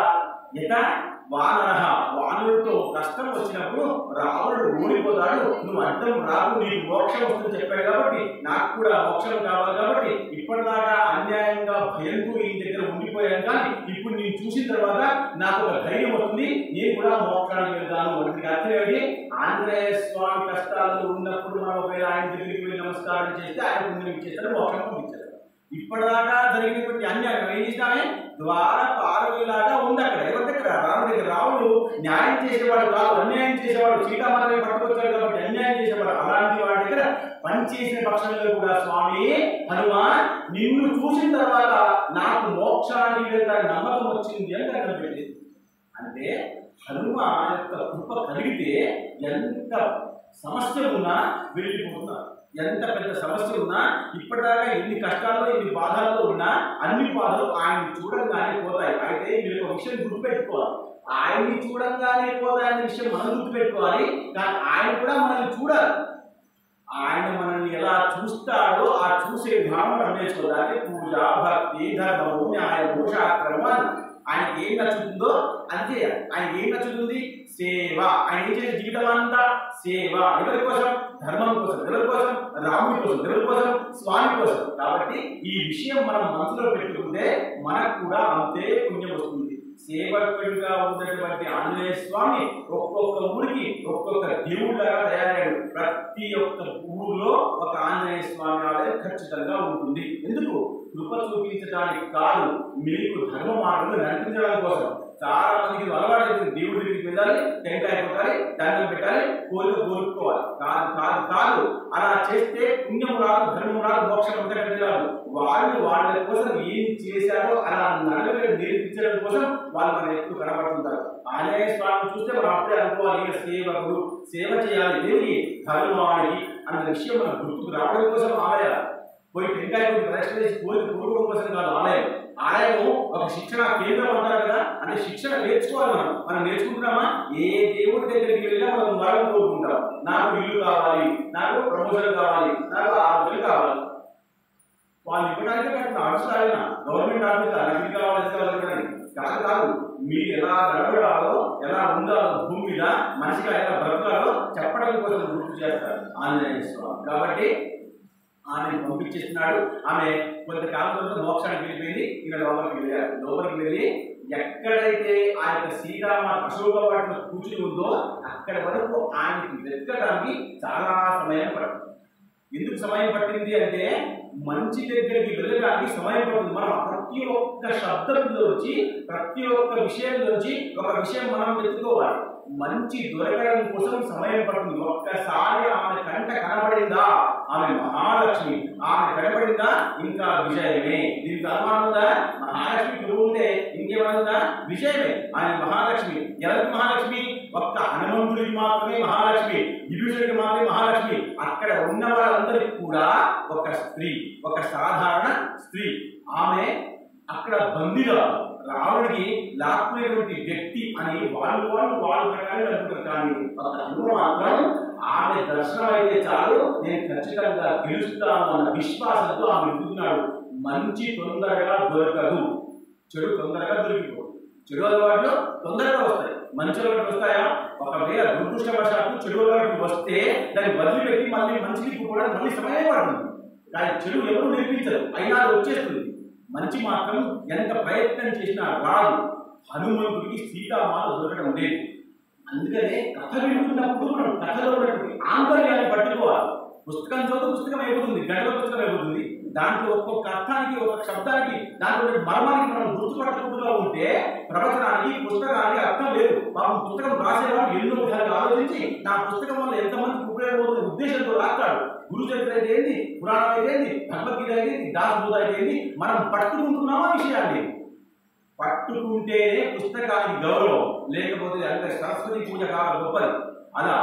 వానరుడితో కష్టం వచ్చినప్పుడు రావణుడు ఓడిపోతాడు, నువ్వు అడ్డం రావు, నీకు మోక్షం వస్తుందని చెప్పాడు కాబట్టి నాకు కూడా మోక్షం కావాలి. కాబట్టి ఇప్పటిదాకా అన్యాయంగా భయంతో ఈ దగ్గర ఉండిపోయాను, కానీ ఇప్పుడు నేను చూసిన తర్వాత నాకు ఒక ధైర్యం వస్తుంది, నేను కూడా మోక్షానికి వెళ్తాను. వాటికి అర్థం ఏంటి? ఆంజనేయ స్వామి కష్టాలు ఉన్నప్పుడు మనం ఒకవేళ ఆయన దగ్గరికి వెళ్ళి నమస్కారం చేస్తే ఆయన పుణ్యం ఇచ్చేస్తాడు, మోక్షం పంపించారు. ఇప్పటిదాకా జరిగినటువంటి అన్యాయం ఏం చేసినామే ద్వారపాలకులాగా ఉంది. అక్కడ ఎవరి దగ్గర? రాముడి దగ్గర. రాముడు న్యాయం చేసేవాడు కాదు, అన్యాయం చేసేవాడు. సీతామాతని పట్టుకొచ్చాడు కాబట్టి అన్యాయం చేసేవాడు. అలాంటి వాడి దగ్గర పనిచేసిన పక్షంలో కూడా స్వామి హనుమాన్ నిన్ను చూసిన తర్వాత నాకు మోక్షానికి వెళ్తాను నమ్మకం వచ్చింది అని అర్థం పెట్టింది. అంటే హనుమాన్ యొక్క కృప కలిగితే ఎంత సమస్య ఉన్నా వెళ్ళిపోతున్నారు. ఎంత పెద్ద సమస్య ఉన్నా, ఇప్పటిదాకా ఎన్ని కష్టాల్లో ఎన్ని బాధల్లో ఉన్నా అన్ని బాధలు ఆయన్ని చూడంగానే పోతాయి. అయితే మీరు ఒక విషయం గుర్తుపెట్టుకోవాలి, ఆయన్ని చూడంగానే పోతాయనే విషయం మనం గుర్తుపెట్టుకోవాలి. కానీ ఆయన కూడా మనల్ని చూడాలి. ఆయన మనల్ని ఎలా చూస్తాడో ఆ చూసే విధానం మనం నేర్చుకోవాలి. పూజ, భక్తి, ధర్మము, న్యాయము, శాస్త్రము ఆయనకి ఏం నచ్చుతుందో అది చేయాలి. ఆయనకి ఏం నచ్చుతుంది? సేవ. ఆయన ఏం చేసే జీవితం అంతా సేవ. ఎవరి కోసం? ధర్మం కోసం. ఎవరి కోసం? రాముడి కోసం. ఎవరి కోసం? స్వామి కోసం. కాబట్టి ఈ విషయం మనం మనసులో పెట్టుకుంటే మనకు కూడా అంతే పుణ్యం వస్తుంది. సేవకుడిగా ఉన్నటువంటి ఆంజనేయ స్వామి ఒక్కొక్క ఊరికి ఒక్కొక్క దేవుళ్ళగా తయారయ్యాడు. ప్రతి ఒక్క ఊరిలో ఒక ఆంజనేయ స్వామి ఆలయం ఖచ్చితంగా ఉంటుంది. ఎందుకు? కృప చూపించడానికి కాదు, మీకు ధర్మ మార్గంలో నడిపించడం కోసం. చాలా మందికి అలవాటు దేవుడి దగ్గరికి వెళ్ళాలి, టెంకాయ కొట్టాలి, దండం పెట్టాలి, కోరిక కోరుకోవాలి. కాదు కాదు కాదు. అలా చేస్తే పుణ్యము రాదు, ధర్మం రాదు, మోక్షం అంతకంటే రాదు. వాళ్ళు వాళ్ళ కోసం ఏం చేశారో అలా నడవడం నేర్పించడం కోసం వాళ్ళు మన ఎక్కువ కనబడుతుంటారు. ఆంజనేయ స్వామిని చూస్తే మనం అప్పుడే అనుకోవాలి, ఈయన సేవకుడు, సేవ చేయాలి దేనికి, ధర్మానికి అన్న విషయం మనం గుర్తుకు రావడం కోసం ఆలయ పోయి టెంకాయ పోయి ప్రదర్శన చేసి కోరుకోవడం కోసం కాదు ఆలయం. ఆలయము ఒక శిక్షణ కేంద్రం అంటారు కదా, అంటే శిక్షణ నేర్చుకోవాలి. మనం నేర్చుకుంటున్నామా? ఏ దేవుడి దగ్గరికి వెళ్ళినా మనం వరం కోరుకుంటాం, నాకు ఇల్లు కావాలి, నాకు ప్రమోషన్ కావాలి, నాకు ఆరోగ్యం కావాలి. వాళ్ళు ఇవ్వడానికి అవసరాలైనా గవర్నమెంట్ ఆఫీస్ నాకు కావాలి కాదు కాదు. మీరు ఎలా నడవడాలో, ఎలా ఉండాలో భూమి మీద మనిషిగా ఎలా బ్రతకాలో చెప్పడం కోసం గుర్తు చేస్తారు ఆంజనేయ స్వామి. కాబట్టి ఆమెను పంపించేస్తున్నాడు. ఆమె కొంతకాలం తర్వాత మోక్షానికి వెళ్ళిపోయింది. ఈయన లోపలికి వెళ్ళారు. లోపలికి వెళ్ళి ఎక్కడైతే ఆ యొక్క శ్రీరామ అశోక వాటిలో కూర్చుని ఉందో అక్కడ వరకు ఆయనకి వెతకడానికి చాలా సమయం పడుతుంది. ఎందుకు సమయం పట్టింది అంటే, మంచి దగ్గరికి వెళ్ళడానికి సమయం పడుతుంది. మనం ప్రతి ఒక్క శబ్దంలోంచి, ప్రతి ఒక్క విషయంలోంచి ఒక విషయం మనం వెతుక్కోవాలి. మంచి దొరకడం కోసం సమయం పడుతుంది. ఒక్కసారి ఆమె కంట కనబడిందా, ఆమె మహాలక్ష్మి. ఆమె కనబడిందా ఇంకా విజయమే. దీనికి అనుమానం ఉందా? మహాలక్ష్మి గురువు ఉంటే ఇంకేమన్నా విజయమే. ఆమె మహాలక్ష్మి. ఎవరికి మహాలక్ష్మి? ఒక్క హనుమంతుడికి మాత్రమే మహాలక్ష్మి, విభీషణుడికి మాత్రమే మహాలక్ష్మి. అక్కడ ఉన్న వాళ్ళందరికీ కూడా ఒక స్త్రీ, ఒక సాధారణ స్త్రీ. ఆమె అక్కడ బందీగా రావణుడికి లాక్కునేటువంటి వ్యక్తి అని వాళ్ళు ప్రకారం అనుకుంటారు. కానీ ఒక హనుమ మాత్రం ఆమె దర్శనం అయితే చాలు, నేను ఖచ్చితంగా గెలుస్తాను అన్న విశ్వాసంతో ఆమె ఎదుగుతున్నాడు. మంచి తొందరగా దొరకదు, చెడు తొందరగా దొరికిపోదు. చెడు అలవాట్లు తొందరగా వస్తాయి, మంచి అలవాట్లు వస్తాయా? ఒకవేళ దురదృష్టవశాత్తు చెడు అలవాట్లు వస్తే దాన్ని వదిలిపెట్టి మళ్ళీ మంచికి కూడా మళ్ళీ సమయం పడుతుంది. కానీ చెడు ఎవరు నేర్పించరు, అయినా అది వచ్చేస్తుంది. మంచి మాత్రం ఎంత ప్రయత్నం చేసినా రాదు. హనుమంతుడికి సీతామాత దొరకడం లేదు. అందుకనే కథ వింటున్నప్పుడు మనం కథలో ఉన్నటువంటి ఆంతర్యాన్ని పట్టుకోవాలి. పుస్తకం చదువు పుస్తకం అయిపోతుంది, గంటల పుస్తకం అయిపోతుంది. దాంట్లో ఒక్కొక్క అర్థానికి, ఒక్కొక్క శబ్దానికి, దాంట్లో మర్మానికి మనం గుర్తుపట్టకుండా ఉంటే ప్రవచనానికి, పుస్తకానికి అర్థం లేదు. పాపం పుస్తకం రాసేవాడు ఎన్నో విధాలుగా ఆలోచించి నా పుస్తకం వల్ల ఎంతమందికి ఉపయోగపడుతున్న ఉద్దేశంతో రాస్తాడు. గురు చరిత్ర అయితే ఏంది, పురాణం అయితే ఏంది, భగవద్గీత అయితే ఏంది, దాసబోధ అయితే ఏంది, మనం పట్టుకుంటున్నామా విషయాన్ని? పట్టుకుంటేనే పుస్తకానికి గౌరవం, లేకపోతే అంటే సరస్వతి పూజ కావాలి గొప్పది. అలా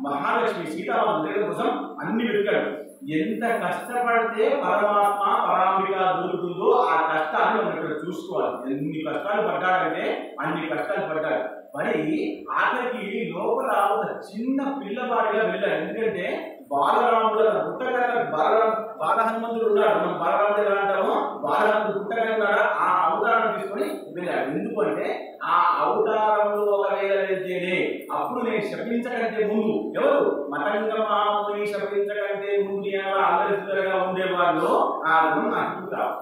మహాలక్ష్మి సీతారామ దగ్గర కోసం అన్ని వెతికాడు. ఎంత కష్టపడితే పరమాత్మ పరాంబిక దొరుకుతుందో ఆ కష్టాన్ని మనం ఇక్కడ చూసుకోవాలి. ఎన్ని కష్టాలు పడ్డాడంటే అన్ని కష్టాలు పడ్డాడు. మరి ఆఖరికి లోపల ఒక చిన్న పిల్లవాడిగా వెళ్ళాడు. ఎందుకంటే బాలరాముడు పుట్టగా బాలహనుమంతుడు ఉన్నాడు. మనం బాలరాముడు ఎలా అంటామో బాలహనుమంతుడు పుట్టగా ఉన్నాడు. ఆ అవతారం తీసుకొని వెళ్ళాడు. ఎందుకంటే ఆ అవతారంలో ఒకవేళ వెళ్తేనే అప్పుడు నేను శపించకంటే ముందు ఎవరు మతంగ మహాముని శపించకంటే ముందు అందరిగా ఉండేవాళ్ళు ఆ గుణం నాకు కాదు.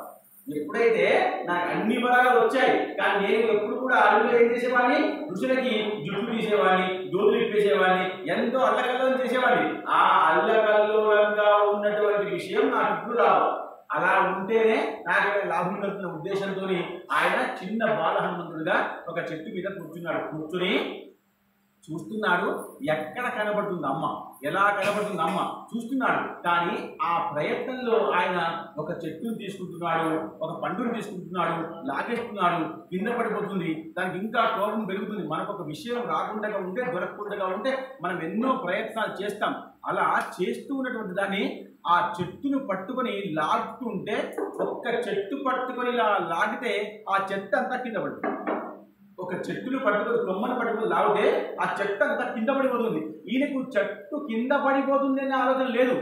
ఎప్పుడైతే నాకు అన్ని బలాలు వచ్చాయి, కానీ నేను ఎప్పుడు కూడా అడవిలో ఏం చేసేవాడిని, ఋషులకి జుట్టు తీసేవాడిని, దోదులు ఇప్పేసేవాడిని, ఎంతో అల్లకల్లోలం చేసేవాడిని. ఆ అల్లకల్లోలంగా ఉన్నటువంటి విషయం నాకు ఇప్పుడు రావు. అలా ఉంటేనే నాకు లాభం కలుగుతున్న ఉద్దేశంతో ఆయన చిన్న బాల హనుమంతుడిగా ఒక చెట్టు మీద కూర్చున్నాడు. కూర్చుని చూస్తున్నాడు. ఎక్కడ కనబడుతుంది అమ్మ, ఎలా కనబడుతుంది అమ్మ చూస్తున్నాడు. కానీ ఆ ప్రయత్నంలో ఆయన ఒక చెట్టును తీసుకుంటున్నాడు, ఒక పండును తీసుకుంటున్నాడు, లాగేస్తున్నాడు, కింద పడిపోతుంది. దానికి ఇంకా కోపం పెరుగుతుంది. మనకు ఒక విషయం రాకుండా ఉంటే, దొరకకుండా ఉంటే మనం ఎన్నో ప్రయత్నాలు చేస్తాం. అలా చేస్తూ ఉన్నటువంటి దాన్ని ఆ చెట్టును పట్టుకొని లాగుతుంటే, ఒక్క చెట్టు పట్టుకొని ఇలా లాగితే ఆ చెట్టు అంతా కింద పడుతుంది. ఒక చెట్టును పట్టుకొని కొమ్మను పట్టుకొని లాగితే ఆ చెట్టు అంతా కింద పడిపోతుంది. ఈయనకు చెట్టు కింద పడిపోతుంది అనే ఆలోచన లేదు.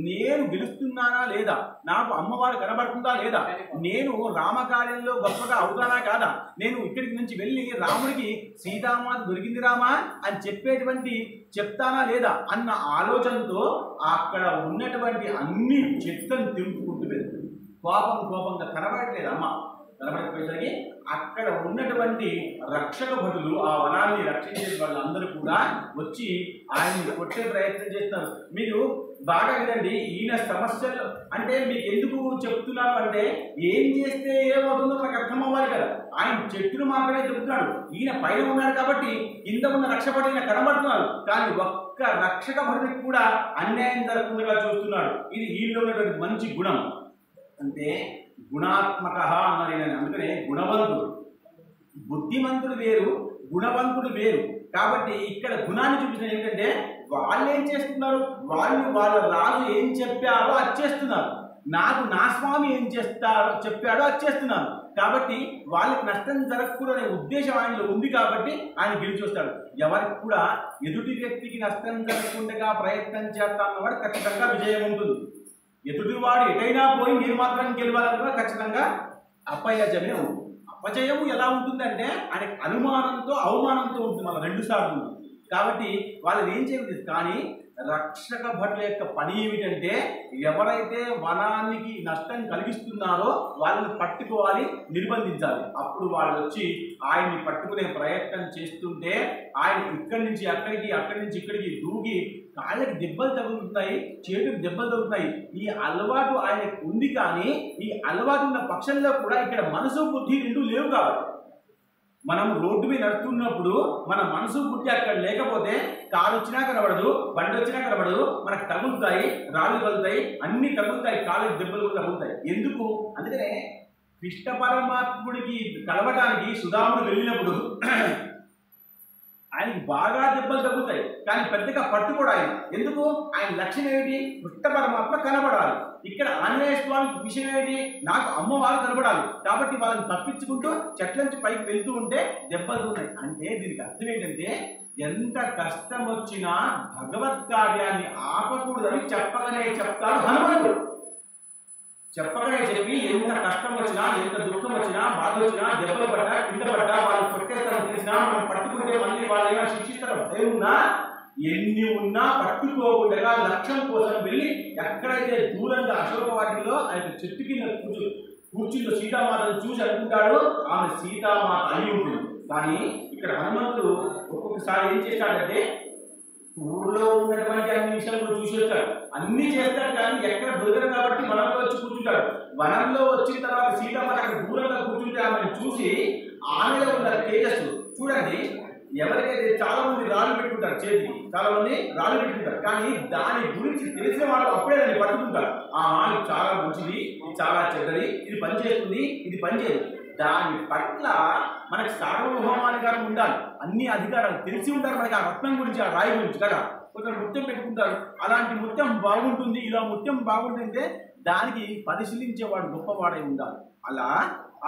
నేను గెలుస్తున్నానా లేదా, నాకు అమ్మవారు కనబడుతుందా లేదా, నేను రామకార్యంలో గొప్పగా అవుతానా కాదా, నేను ఇక్కడికి నుంచి వెళ్ళి రాముడికి సీతామాత దొరికింది రామా అని చెప్పేటువంటి చెప్తానా లేదా అన్న ఆలోచనతో అక్కడ ఉన్నటువంటి అన్ని చెట్లను తెంపుకుంటూ వెళ్తుంది. కోపంగా కనబడట్లేదు అమ్మ. కనబడకపోయేసరికి అక్కడ ఉన్నటువంటి రక్షక భటులు, ఆ వనాన్ని రక్షించే వాళ్ళందరూ కూడా వచ్చి ఆయన్ని కొట్టే ప్రయత్నం చేస్తారు. మీరు బాగా వినండి. ఈయన సమస్యలు అంటే మీకు ఎందుకు చెప్తున్నాను అంటే, ఏం చేస్తే ఏమవుతుందో మనకు అర్థం అవ్వాలి కదా. ఆయన చెట్టును మాత్రమే చెప్తున్నాడు. ఈయన పైన ఉన్నాడు కాబట్టి కింద ఉన్న రక్షపడి కనబడుతున్నారు. కానీ ఒక్క రక్షక భటుడికి కూడా అన్యాయం జరగకుండా చూస్తున్నాడు. ఇది ఈయనలో ఉన్నటువంటి మంచి గుణం. అంటే గుణాత్మక అన్నారు ఈయన. అందుకనే గుణవంతుడు. బుద్ధిమంతుడు వేరు, గుణవంతుడు వేరు. కాబట్టి ఇక్కడ గుణాన్ని చూపించిన ఏంటంటే వాళ్ళు ఏం చేస్తున్నారు, వాళ్ళ రాజు ఏం చెప్పారో అది చేస్తున్నారు. నాకు నా స్వామి ఏం చెప్పాడో అది చేస్తున్నాను. కాబట్టి వాళ్ళకి నష్టం జరగకూడదనే ఉద్దేశం ఆయనలో ఉంది. కాబట్టి ఆయన గెలిచి వస్తాడు. ఎవరికి కూడా ఎదుటి వ్యక్తికి నష్టం జరగకుండా ప్రయత్నం చేస్తామన్నవాడు ఖచ్చితంగా విజయం ఉంటుంది. ఎదుటివాడు ఎటైనా పోయి మీరు మాత్రం గెలవాలన్నా ఖచ్చితంగా అపజయమే ఉంటుంది. అపజయము ఎలా ఉంటుందంటే ఆయనకి అనుమానంతో అవమానంతో ఉంటుంది. మన 2 సార్లు ఉంటుంది. కాబట్టి వాళ్ళు ఏం చేయలేదు. కానీ రక్షక భటుల యొక్క పని ఏమిటంటే ఎవరైతే వనానికి నష్టం కలిగిస్తున్నారో వాళ్ళని పట్టుకోవాలి, నిర్బంధించాలి. అప్పుడు వాళ్ళు వచ్చి ఆయన్ని పట్టుకునే ప్రయత్నం చేస్తుంటే ఆయన ఇక్కడి నుంచి అక్కడికి, అక్కడి నుంచి ఇక్కడికి దూకి కాళ్ళకి దెబ్బలు తగులుతున్నాయి, చేతులకు దెబ్బలు తగులుతున్నాయి. ఈ అలవాటు ఆయనకు ఉంది. కానీ ఈ అలవాటు ఉన్న పక్షంలో కూడా ఇక్కడ మనసు బుద్ధి 2 లేవు. కాబట్టి మనం రోడ్డు మీద నడుస్తున్నప్పుడు మన మనసు బుద్ధి అక్కడ లేకపోతే కారు వచ్చినా కనబడదు, బండి వచ్చినా కనబడదు, మనకు తగులుతాయి, రాళ్ళు తగులుతాయి, అన్ని తగులుతాయి, కాళ్ళకి దెబ్బలు కూడా తగులుతాయి. ఎందుకు? అందుకనే కృష్ణ పరమాత్ముడికి కలవటానికి సుధాముడు వెళ్ళినప్పుడు ఆయనకి బాగా దెబ్బలు తగ్గుతాయి. కానీ పెద్దగా పట్టుకోడు ఆయన. ఎందుకు? ఆయన లక్ష్యం ఏమిటి? కృష్ణ పరమాత్మ కనబడాలి. ఇక్కడ ఆంజనేయ స్వామి విషయం ఏమిటి? నాకు అమ్మవారు కనబడాలి. కాబట్టి వాళ్ళని తప్పించుకుంటూ చెట్ల నుంచి పైకి వెళ్తూ ఉంటే దెబ్బలు ఉన్నాయి. అంటే దీనికి అర్థం ఏంటంటే ఎంత కష్టం వచ్చినా భగవత్ కార్యాన్ని ఆపకూడదని చెప్పగానే చెప్తాడు హనుమంతుడు. చెప్పగానే చెప్పి ఎంత కష్టం వచ్చినా, ఎంత దుఃఖం వచ్చినా, బాధ వచ్చినా, దెబ్బలు పడ్డా, కింద పడ్డా, వాళ్ళు కొట్టేస్తారని తెలిసినా, మనం పట్టుకుంటే మళ్ళీ వాళ్ళ శిక్షిస్తారు భయం ఉన్నా, ఎన్ని ఉన్నా పట్టుకోకుండా లక్ష్యం కోసం వెళ్ళి ఎక్కడైతే దూరంగా అశోక వాటిలో ఆయన చెట్టు కింద కూర్చున్న సీతామాతను చూసి అనుకుంటాడు ఆమె సీతామాత అయి ఉంటుంది. కానీ ఇక్కడ హనుమంతుడు ఒక్కొక్కసారి ఏం చేశాడంటే ఊళ్ళో ఉన్నటువంటి అన్ని విషయాలు కూడా చూసి వస్తాడు, అన్ని చేస్తాడు. కానీ ఎక్కడ దొరకదు కాబట్టి వనంలో వచ్చి కూర్చుంటాడు. వనంలో వచ్చిన తర్వాత సీతమ్మ అక్కడ దూరంగా కూర్చుంటే ఆమెను చూసి ఆమెలో ఉన్న తేజస్సు చూడండి. ఎవరికైతే చాలా మంది రాళ్ళు పెట్టుకుంటారు, చేతికి చాలా మంది రాళ్ళు పెట్టుకుంటారు. కానీ దాని గురించి తెలిసిన వాళ్ళు అప్పుడే దాన్ని పట్టుకుంటారు. ఇది చాలా మంచిది, ఇది చాలా చెడ్డది, ఇది పనిచేస్తుంది, ఇది పనిచేయదు. దాని పట్ల మనకి సార్వభౌమాధికారం ఉండాలి. అన్ని అధికారాలు తెలిసి ఉంటారు మనకి. ఆ రత్నం గురించి, ఆ రాయి గురించి కదా కొంచెం ముత్యం పెట్టుకుంటారు. అలాంటి ముత్యం బాగుంటుంది, ఇలా ముత్యం బాగుంటుంటే దానికి పరిశీలించేవాడు గొప్పవాడై ఉండాలి. అలా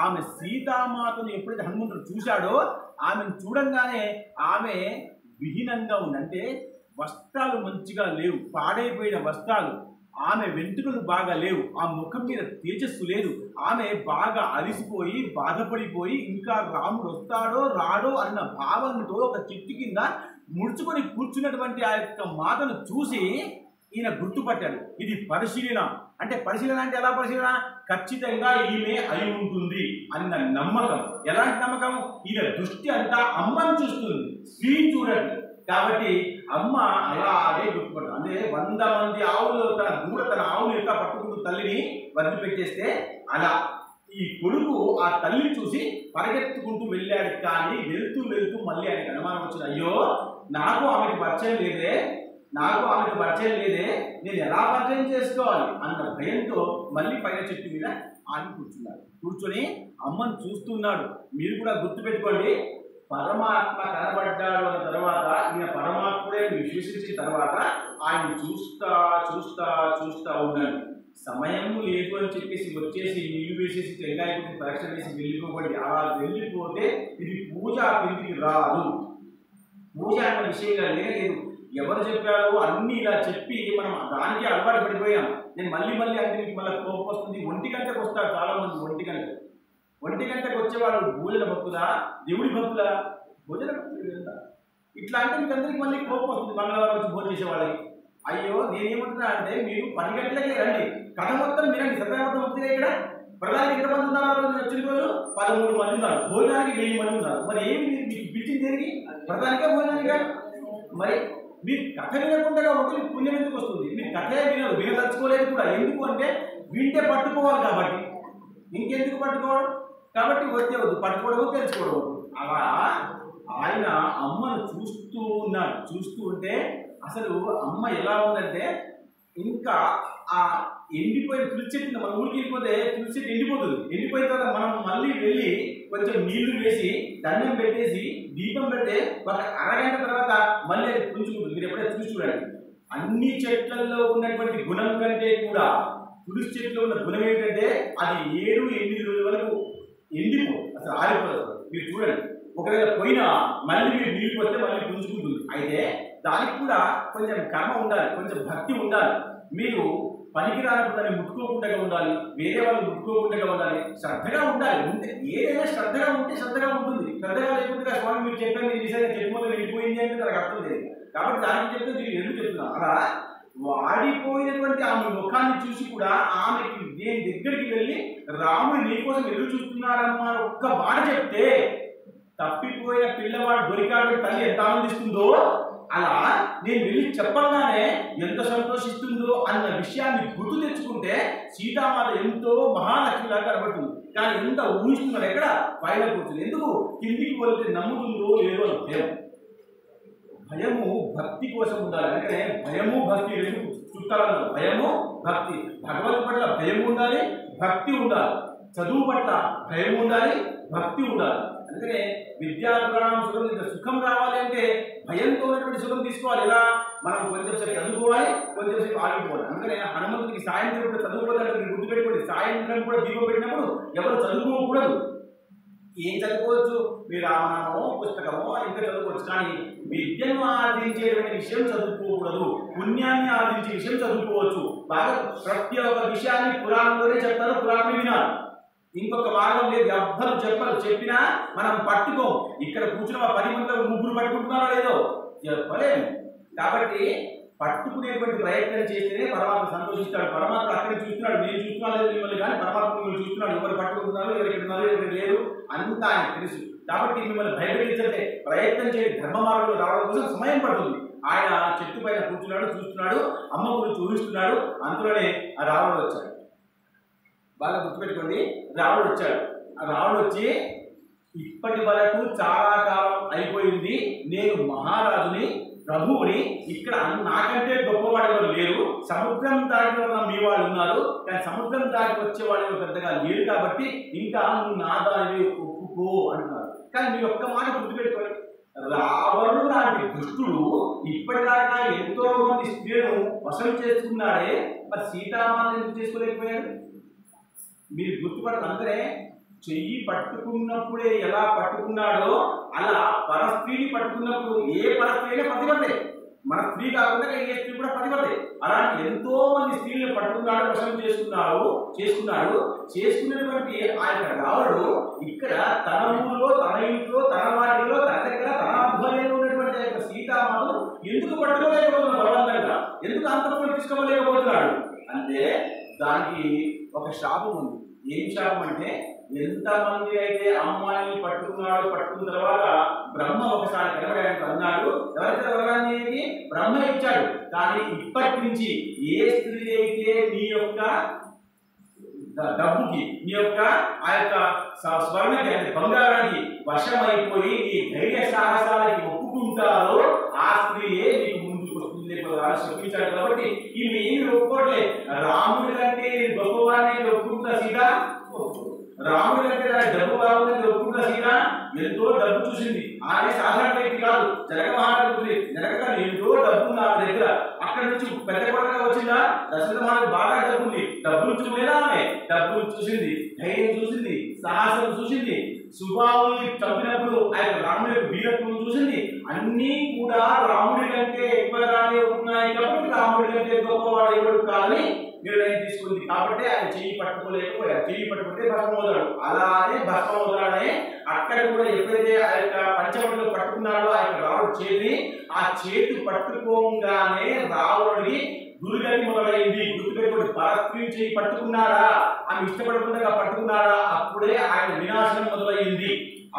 ఆమె సీతామాతను ఎప్పుడైతే హనుమంతుడు చూశాడో ఆమెను చూడంగానే ఆమె విహీనంగా ఉంది. అంటే వస్త్రాలు మంచిగా లేవు, పాడైపోయిన వస్త్రాలు, ఆమె వెంట్రుకలు బాగా లేవు, ఆ ముఖం మీద తేజస్సు లేదు. ఆమె బాగా అలిసిపోయి బాధపడిపోయి ఇంకా రాముడు వస్తాడో రాడో అన్న భావనతో ఒక చెట్టు కింద ముడుచుకొని కూర్చున్నటువంటి ఆ యొక్క మాటను చూసి ఈయన గుర్తుపట్టాడు. ఇది పరిశీలన. అంటే పరిశీలన అంటే ఎలా పరిశీలన? ఖచ్చితంగా ఈమె అయి ఉంటుంది అన్న నమ్మకం. ఎలాంటి నమ్మకం? ఈయన దృష్టి అంతా అమ్మని చూస్తుంది, స్త్రీని చూడండి. కాబట్టి అమ్మ అలాగే గుర్తుపడతాడు. అంటే 100 మంది ఆవులు తన ఆవులు ఎట్లా పట్టుకుంటూ తల్లిని వదిలిపెట్టేస్తే అలా ఈ కొడుకు ఆ తల్లిని చూసి పరిగెత్తుకుంటూ వెళ్ళాడు. కానీ వెళ్తూ వెళ్తూ మళ్ళీ ఆయనకు అనుమానం వచ్చింది. అయ్యో నాకు ఆమెకి పరిచయం లేదే, నేను ఎలా పరిచయం చేసుకోవాలి అన్న భయంతో మళ్ళీ పైన చెట్టు మీద ఆగి కూర్చున్నాడు. కూర్చొని అమ్మను చూస్తున్నాడు. మీరు కూడా గుర్తుపెట్టుకోండి, పరమాత్మ కనబడ్డాడు అన్న తర్వాత ఈయన పరమాత్ముడే విశ్వసించిన తర్వాత ఆయన చూస్తా చూస్తా చూస్తా ఉన్నాడు. సమయం లేదు అని చెప్పేసి వచ్చేసి నీళ్లు వేసేసి తెంగాయ కొట్టి పరీక్ష వేసి వెళ్ళిపోకండి. అలా వెళ్ళిపోతే ఇది పూజ కిందికి రాదు. పూజ అన్న విషయంగా లేదు. ఎవరు చెప్పారో అన్ని ఇలా చెప్పి మనం దానికి అలవాటు పడిపోయాం. నేను మళ్ళీ అంటే మీకు మళ్ళీ కోపం వస్తుంది. 1 గంటకు వస్తారు చాలా మంది. 1 గంటకు వచ్చేవాళ్ళు భోజన భక్తులా, దేవుడి భక్తులా? భోజన భక్తులు కదా. ఇట్లా అంటే మీకు అందరికి మళ్ళీ కోపం వస్తుంది. మంగళవారం వచ్చి భోజనం చేసే వాళ్ళకి. అయ్యో నేనేమంటున్నా అంటే మీరు 10 గంటలకే రండి, కథ మొత్తం వినండి. సత్యనారాయణ భక్తులే ఇక్కడ ప్రధానికి ఎంతమంది ఉన్నారు? వచ్చిన రోజు 13 మంది ఉన్నారు, భోజనానికి 1000 మంది ఉన్నారు. మరి ఏమి మీకు పిలిచింది దేనికి? ప్రధానికే భోజనానికా? మరి మీరు కథ వినకుండా ఒకటి పుణ్యం ఎందుకు వస్తుంది? మీరు కథే వినదలుచుకోలేదు కూడా. ఎందుకు అంటే వింటే పట్టుకోవాలి కాబట్టి. ఇంకెందుకు పట్టుకోవడం? కాబట్టి వచ్చేవద్దు, పట్టుకోవడం తెలుసుకోవడం. అలా ఆయన అమ్మను చూస్తూ ఉన్నాడు. చూస్తూ ఉంటే అసలు అమ్మ ఎలా ఉందంటే ఇంకా ఆ ఎండిపోయిన తులసి చెట్టు మన ఊరికి వెళ్ళిపోతే తులసి చెట్టు ఎండిపోతుంది. ఎండిపోయిన తర్వాత మనం మళ్ళీ వెళ్ళి కొంచెం నీళ్లు వేసి దండం పెట్టేసి దీపం పెడితే ఒక అరగంట తర్వాత మళ్ళీ అది పుంజుకుంటుంది. మీరు ఎప్పుడైనా చూసి చూడండి. అన్ని చెట్లలో ఉన్నటువంటి గుణం కంటే కూడా తులసి చెట్టులో ఉన్న గుణం ఏంటంటే అది 7-8 రోజుల వరకు ఎండిపో అసలు ఆరిపోదు. మీరు చూడండి, ఒకవేళ పోయినా మళ్ళీ మీరు నీళ్ళు పోస్తే మళ్ళీ పుంజుకుంటుంది. అయితే దానికి కూడా కొంచెం కర్మ ఉండాలి, కొంచెం భక్తి ఉండాలి. మీరు పనికిరానప్పుడు దాన్ని ముట్టుకోకుండా ఉండాలి, వేరే వాళ్ళు ముట్టుకోకుండా ఉండాలి, శ్రద్ధగా ఉండాలి. ఉంటే ఏదైనా శ్రద్ధగా ఉంటే శ్రద్ధగా ఉంటుంది. శ్రద్ధగా లేకుండా స్వామి మీరు చెప్పారు నేను నిజంగా చెప్పుకోవాలి వెళ్ళిపోయింది అంటే నాకు అర్థం లేదు. కాబట్టి దానికి చెప్తే నేను ఎందుకు చెప్తున్నా, అలా వాడిపోయినటువంటి ఆమె ముఖాన్ని చూసి కూడా ఆమెకి నేను దగ్గరికి వెళ్ళి రాముడు నీకోసం ఎదురు చూస్తున్నాడమ్మా ఒక్క మాట చెప్తే తప్పిపోయిన పిల్లవాడు దొరికాడు తల్లి ఎంత ఆనందిస్తుందో అలా నేను వెళ్ళి చెప్పగానే ఎంత సంతోషిస్తుందో అన్న విషయాన్ని గుర్తు తెచ్చుకుంటే సీతామాత ఎంతో మహాలక్ష్మిలాగా కనబడుతుంది. కానీ ఎంత ఊహిస్తున్నాడు ఎక్కడ పైన కూర్చుంది. ఎందుకు కిందికి వెళ్తే నమ్ముతుందో లేదో భయం. భయము భక్తి కోసం ఉండాలి. అంటే భయము భక్తి రెండు చుట్టాలన్నారు. భయము భక్తి. భగవంతు పట్ల భయం ఉండాలి, భక్తి ఉండాలి. చదువు పట్ల భయం ఉండాలి, భక్తి ఉండాలి. అందుకనే విద్యార్థులను సుఖం రావాలి అంటే భయంతో ఉన్నటువంటి సుఖం తీసుకోవాలి. ఎలా మనం కొంచెం సేపు చదువుకోవాలి, కొంచెం సేపు ఆగిపోవాలి. అందుకనే హనుమంతుడికి సాయంత్రం కూడా చదువుకోవాలంటే మీరు గుర్తుపెట్టుకోండి. సాయంత్రం కూడా దీపం పెట్టినప్పుడు ఎవరు చదువుకోకూడదు. ఏం చదువుకోవచ్చు, మీరు రామనామో పుస్తకమో ఇంకా చదువుకోవచ్చు. కానీ విద్యను ఆర్జించేటువంటి విషయం చదువుకోకూడదు. పుణ్యాన్ని ఆర్జించే విషయం చదువుకోవచ్చు. బాగా ప్రతి ఒక్క విషయాన్ని పురాణంలోనే చెప్తారు, పురాణం వినాలి. ఇంకొక మార్గం లేదు. ఎవ్వరు చెప్పరు, చెప్పినా మనం పట్టుకోం. ఇక్కడ కూర్చున్న 10 మందిలో 3 పట్టుకుంటున్నారో లేదో చెప్పలేము. కాబట్టి పట్టుకునేటువంటి ప్రయత్నం చేస్తేనే పరమాత్మ సంతోషిస్తాడు. పరమాత్మ అక్కడికి చూస్తున్నాడు, నేను చూస్తున్నాను లేదు మిమ్మల్ని, కానీ పరమాత్మ మిమ్మల్ని చూస్తున్నాడు. ఎవరు పట్టుకుంటున్నారు, ఎవరు ఇక్కడ ఉన్నారు, ఎవరు లేరు అంతా ఆయన తెలుసు. కాబట్టి మిమ్మల్ని భయపెట్టించే ప్రయత్నం చేయండి. ధర్మ మార్గంలో రావడం కోసం సమయం పడుతుంది. ఆయన చెట్టు పైన కూర్చున్నాడు, చూస్తున్నాడు, అమ్మ గురించి ఊహిస్తున్నాడు. అంతలోనే ఆ రావణుడు వచ్చాడు. బాగా గుర్తుపెట్టుకోండి, రావణుడు వచ్చాడు. ఆ రావణుడు వచ్చి ఇప్పటి వరకు చాలా కాలం అయిపోయింది, నేను మహారాజుని, ప్రభువుని, ఇక్కడ నాకంటే గొప్పవాడు ఎవరు లేరు, సముద్రం దాటి మీ వాళ్ళు ఉన్నారు, కానీ సముద్రం దాటి వచ్చేవాడు పెద్దగా లేరు, కాబట్టి ఇంకా నువ్వు నా దాని ఒప్పుకో అంటున్నారు. కానీ మీ ఒక్క మాట గుర్తుపెట్టుకోండి, రావణుడు లాంటి దుష్టుడు ఇప్పటిదాకా ఎంతో మంది స్త్రీలను వశం చేసుకున్నాడే, మరి సీతామాత ఎందుకు చేసుకోలేకపోయాడు? మీరు గుర్తుపడతారు. అందరే చెయ్యి పట్టుకున్నప్పుడే ఎలా పట్టుకున్నాడో అలా పరస్త్రీని పట్టుకున్నప్పుడు ఏ పరస్త్రీనే పతిపడే. మన స్త్రీ కాకుండా ఏ స్త్రీ కూడా పతిపడే. అలాంటి ఎంతో మంది స్త్రీలను పట్టుకున్నాడు, వశం చేసుకున్నాడు. చేసుకున్నటువంటి ఆయన రావణుడు ఇక్కడ తన ఊరిలో, తన ఇంట్లో, తన వాటిలో, తన దగ్గర, తన ఆధ్వర్యంలో ఉన్నటువంటి యొక్క సీతామాతను ఎందుకు పట్టుకోలేకపోతున్నాడు? బలవంతంగా ఎందుకు అంతఃపురం తీసుకోలేకపోతున్నాడు అంటే దానికి ఒక శాపం ఉంది. ఏం శాపం అంటే, ఎంతమంది అయితే అమ్మాయిని పట్టుకున్న తర్వాత బ్రహ్మ ఒకసారి కలవడానికి అన్నాడు. ఎవరైతే వరాన్ని బ్రహ్మ ఇచ్చాడు. కానీ ఇప్పటి నుంచి ఏ స్త్రీ అయితే నీ యొక్క డబ్బుకి, నీ యొక్క ఆ యొక్క స్వర్ణకి అంటే బంగారానికి వశమైపోయి నీ ధైర్య సాహసాలకి ఒప్పుకుంటారో ఆ స్త్రీయే నీకు ముందుకు వస్తుంది చెప్పించాడు. కాబట్టి ఇవి ఏమి ఒప్పుకోవట్లే. రాముడి కంటే గొప్పవాడిని ఒప్పుకుంటా సీత, రాముడి కంటే డబ్బు బాగుందని ఒప్పుకుంటా సీత. ఎంతో డబ్బు చూసింది, ఆమె సాధారణ వ్యక్తి కాదు, జనక మహారాజు. జనక ఎంతో డబ్బు నా దగ్గర. అక్కడి నుంచి పెద్ద కొడగా వచ్చిందా, దశరథ మహారాజు బాగా డబ్బు ఉంది. డబ్బులు చూడలేదా ఆమె? డబ్బులు చూసింది, ధైర్యం చూసింది, సాహసం చూసింది, సుబాహుని చంపినప్పుడు ఆయన రాముడి యొక్క వీరత్వం చూసింది. అన్నీ కూడా రాముడి కంటే ఎక్కువగానే ఉన్నాయి. కాబట్టి రాముడి కంటే గొప్పవాడు ఎవడు కాదని నిర్ణయం తీసుకుంది. కాబట్టి ఆయన చెయ్యి పట్టుకోలేకపోయాడు. చెయ్యి పట్టుకుంటే భస్మవుతాడు. అలానే భస్మవుతాడని అక్కడ కూడా ఎప్పుడైతే ఆ యొక్క పంచవటిలో పట్టుకున్నాడో ఆ యొక్క రావణుడు చేతి, ఆ చేతి పట్టుకోగానే రావణుడికి దుర్గతి మొదలైంది. గుర్తుపెట్టుకోండి, పరస్త్రీ చేయి పట్టుకున్నాడా, ఆమె ఇష్టపడకుండా పట్టుకున్నాడా, అప్పుడే ఆయన వినాశనం మొదలైంది.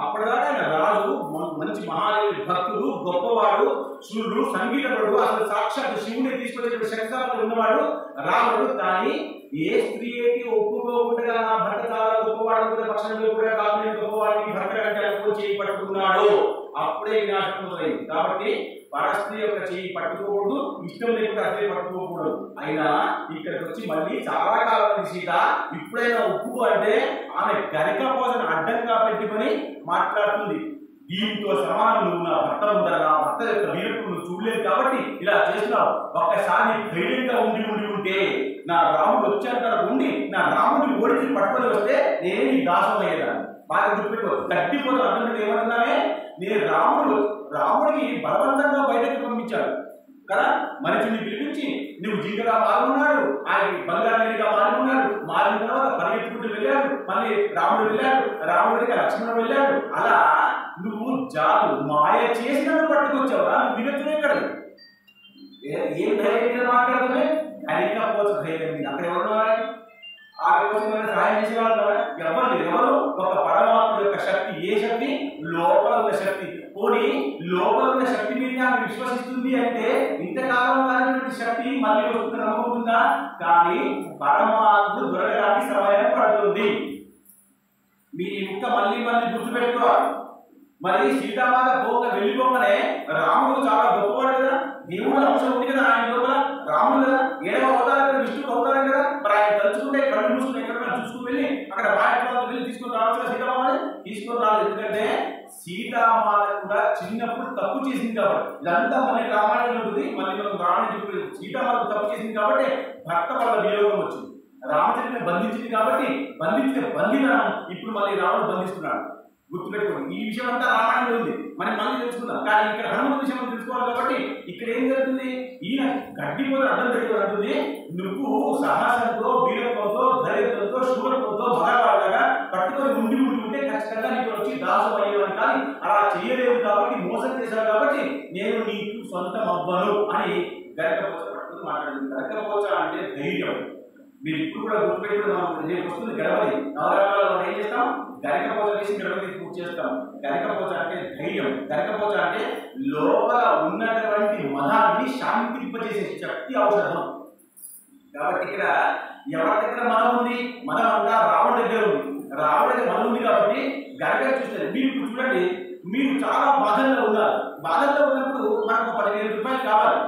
అప్పటిదాకా ఆయన రాజు, మంచి మహాదేవుడి భక్తుడు, గొప్పవాడు, శూరుడు, సంగీతపరుడు, అసలు సాక్షాత్ శివుని తీసుకొచ్చేటువంటి శక్తిశాలు ఉన్నవాడు రాముడు. కానీ ఏ స్త్రీ అయితే ఒప్పుకోకుండా నా భర్త చాలా గొప్పవాడు, పక్షంలో కూడా కాకుండా గొప్పవాడిని భర్త కంటే ఎక్కువ చేయి పట్టుకున్నాడు, అప్పుడే వినాశం మొదలైంది. కాబట్టి పరస్త్రీ యొక్క చేయి పట్టుకోకూడదు, ఇష్టం లేకుండా అసలే పట్టుకోకూడదు. అయినా ఇక్కడికి వచ్చి మళ్ళీ చాలా కాలం సీత ఇప్పుడైనా ఒప్పుకో అంటే ఆమె గరిక పోసను అడ్డంగా పెట్టుకొని మాట్లాడుతుంది. దీంతో సమానం నువ్వు నా భర్త ఉందా, నా భర్త యొక్క వీరత్వం నువ్వు చూడలేదు కాబట్టి ఇలా చేస్తున్నావు. ఒక్కసారి ధైర్యంగా ఉంటే నా రాముడు వచ్చేంత ఉండి నా రాముడిని ఓడిచి పట్టుకొని వస్తే నేనే నీ దాసం అయ్యేదాన్ని. బాగా గుర్తుపెట్టుకో. తట్టిపోతే అర్థం ఏమంటున్నానే, నేను రాముడికి బలవంతంగా బయటకు పంపించాడు కదా, మనిషిని పిలిపించి నువ్వు జింకగా మారున్నాడు, ఆయన బంగారుగా మారున్నాడు, మారిన తర్వాత పరిగెత్తుకుంటూ వెళ్ళాడు, మళ్ళీ రాముడు వెళ్ళాడు, రాముడికి లక్ష్మణుడు వెళ్ళాడు. అలా నువ్వు జాదు మాయ చేసినట్టు పట్టుకొచ్చావురా, నువ్వు వినొచ్చునే కదా. ఏం ధైర్యంగా మాట్లాడమే, గరికపోతే ధైర్యం మీద అక్కడ ఎవరు ఆ కోసం సహాయం చేసేవాళ్ళు ఎవరు ఒక పరమాత్మ యొక్క శక్తి. ఏ శక్తి? లోపల ఉన్న శక్తి. పోనీ లోపల ఉన్న శక్తి మీద ఆమె విశ్వసిస్తుంది అంటే ఇంతకాలం కానిటువంటి శక్తి మళ్ళీ వస్తుంది నమ్ముకుంటుందా? కానీ పరమాత్మ దొరకడానికి సమయం పడుతుంది. మీ ఇంకా మళ్ళీ గుర్తుపెట్టుకోవాలి. మరి సీతామాత వెళ్ళిపోగానే రాముడు చాలా గొప్పవాడు కదా, దేవుడు అంశం ఉంది కదా ఆయన లోపల, రాముడు కదా, 7వ అవతారం విష్ణువు అవతారం కదా. మరి ఆయన తలుచుకుంటే కళ్ళు మూసుకుని ఎక్కడైనా చూసుకుని వెళ్ళి అక్కడ బాగా వెళ్ళి తీసుకొని రావచ్చు కదా సీతామాతని. తీసుకొని రాలేదు, ఎందుకంటే సీతామాత కూడా చిన్నప్పుడు తప్పు చేసింది కాబట్టి. ఇదంతా మళ్ళీ రామాయణం ఉంటుంది, మళ్ళీ మనం రామాయణం చెప్పి సీతామాత తప్పు చేసింది కాబట్టి భర్త వల్ల వియోగం వచ్చింది. రామచంద్రుని బంధించింది కాబట్టి బంధించిన బంధితనం ఇప్పుడు మళ్ళీ రాముడు బంధిస్తున్నాడు. గుర్తుపెట్టుకోండి. ఈ విషయం అంతా రామాయణంలో ఉంది, మనం మళ్ళీ తెలుసుకుందాం. కానీ ఇక్కడ హనుమంతు విషయం తెలుసుకోవాలి కాబట్టి ఇక్కడ ఏం జరుగుతుంది, ఈయన గడ్డిపోతే అడ్డం పెట్టుకుంటుంది. నువ్వు సాహసంతో, వీరత్వంతో, ధైర్యంతో, శూరత్వంతో మగవాళ్ళగా పట్టుకొని ఉంటే ఖచ్చితంగా నీకు వచ్చి దాసు అయ్యేవాడిని. కానీ అలా చేయలేదు కాబట్టి, మోసం చేశావు కాబట్టి నేను నీకు సొంతం అవ్వను అని గరికపోచ పట్టుకుని మాట్లాడింది. గరికపోచ అంటే ధైర్యం. మీరు ఇప్పుడు కూడా గుర్తుపెట్టుకుని రేపు వస్తుంది గణపతి నవరాత్రులలో మనం ఏం చేస్తాం, గరికపోచ వేసి గణపతి పూజ చేస్తాం. గరికపోచ అంటే ధైర్యం. గరికపోచ అంటే లోపల ఉన్నటువంటి మనాన్ని శాంతింపజేసే శక్తి ఔషధం. కాబట్టి ఇక్కడ ఎవరి దగ్గర మనం ఉంది, మనం అంతా రావణ దగ్గర ఉంది. రావణ దగ్గర మనం ఉంది కాబట్టి గరిక చూస్తారు. మీరు ఇప్పుడు చూడండి, మీరు చాలా బాధల్లో ఉన్నారు. బాధల్లో ఉన్నప్పుడు మనకు 10,000 రూపాయలు కావాలి.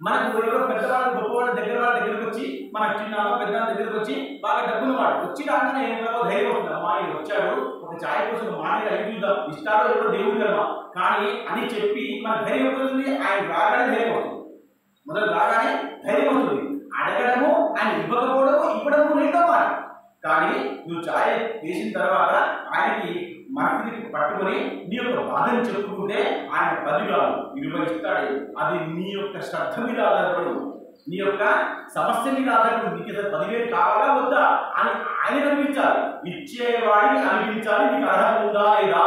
మనకు ఎవరో పెద్దవాళ్ళు, గొప్పవాళ్ళ దగ్గర వాళ్ళ దగ్గరకు వచ్చి, మన చిన్న పెద్ద దగ్గరకు వచ్చి బాగా డబ్బులు వాడు వచ్చి రాగానే ఏమో ధైర్యం అవుతుంది. అమ్మా ఆయన వచ్చాడు, ఒక ఛాయ్ కోసం మాటగా అడుగుదాం, ఇస్తారో ఎవరో దేవుడు కదా కానీ అని చెప్పి మన ధైర్యం అవుతుంది. ఆయన రాగానే ధైర్యం అవుతుంది. మొదలు రాగానే ధైర్యం అవుతుంది. అడగడము, ఆయన ఇవ్వకపోవడము, ఇవ్వడము రెండో మాట. కానీ నువ్వు ఛాయ్ వేసిన తర్వాత ఆయనకి మనకి పట్టుకొని నీ యొక్క బాధను చెప్పుకుంటే ఆయన 10 కాదు 20 ఇస్తాడు. అది నీ యొక్క శ్రద్ధ మీద ఆధారపడు, నీ యొక్క సమస్య మీద ఆధారపడు. నీకు 10,000 కావాలా వద్దా అని ఆయన అనిపించాలి. ఇచ్చేవాడిని అనిపించాలి. నీకు అర్హత ఉందా లేదా,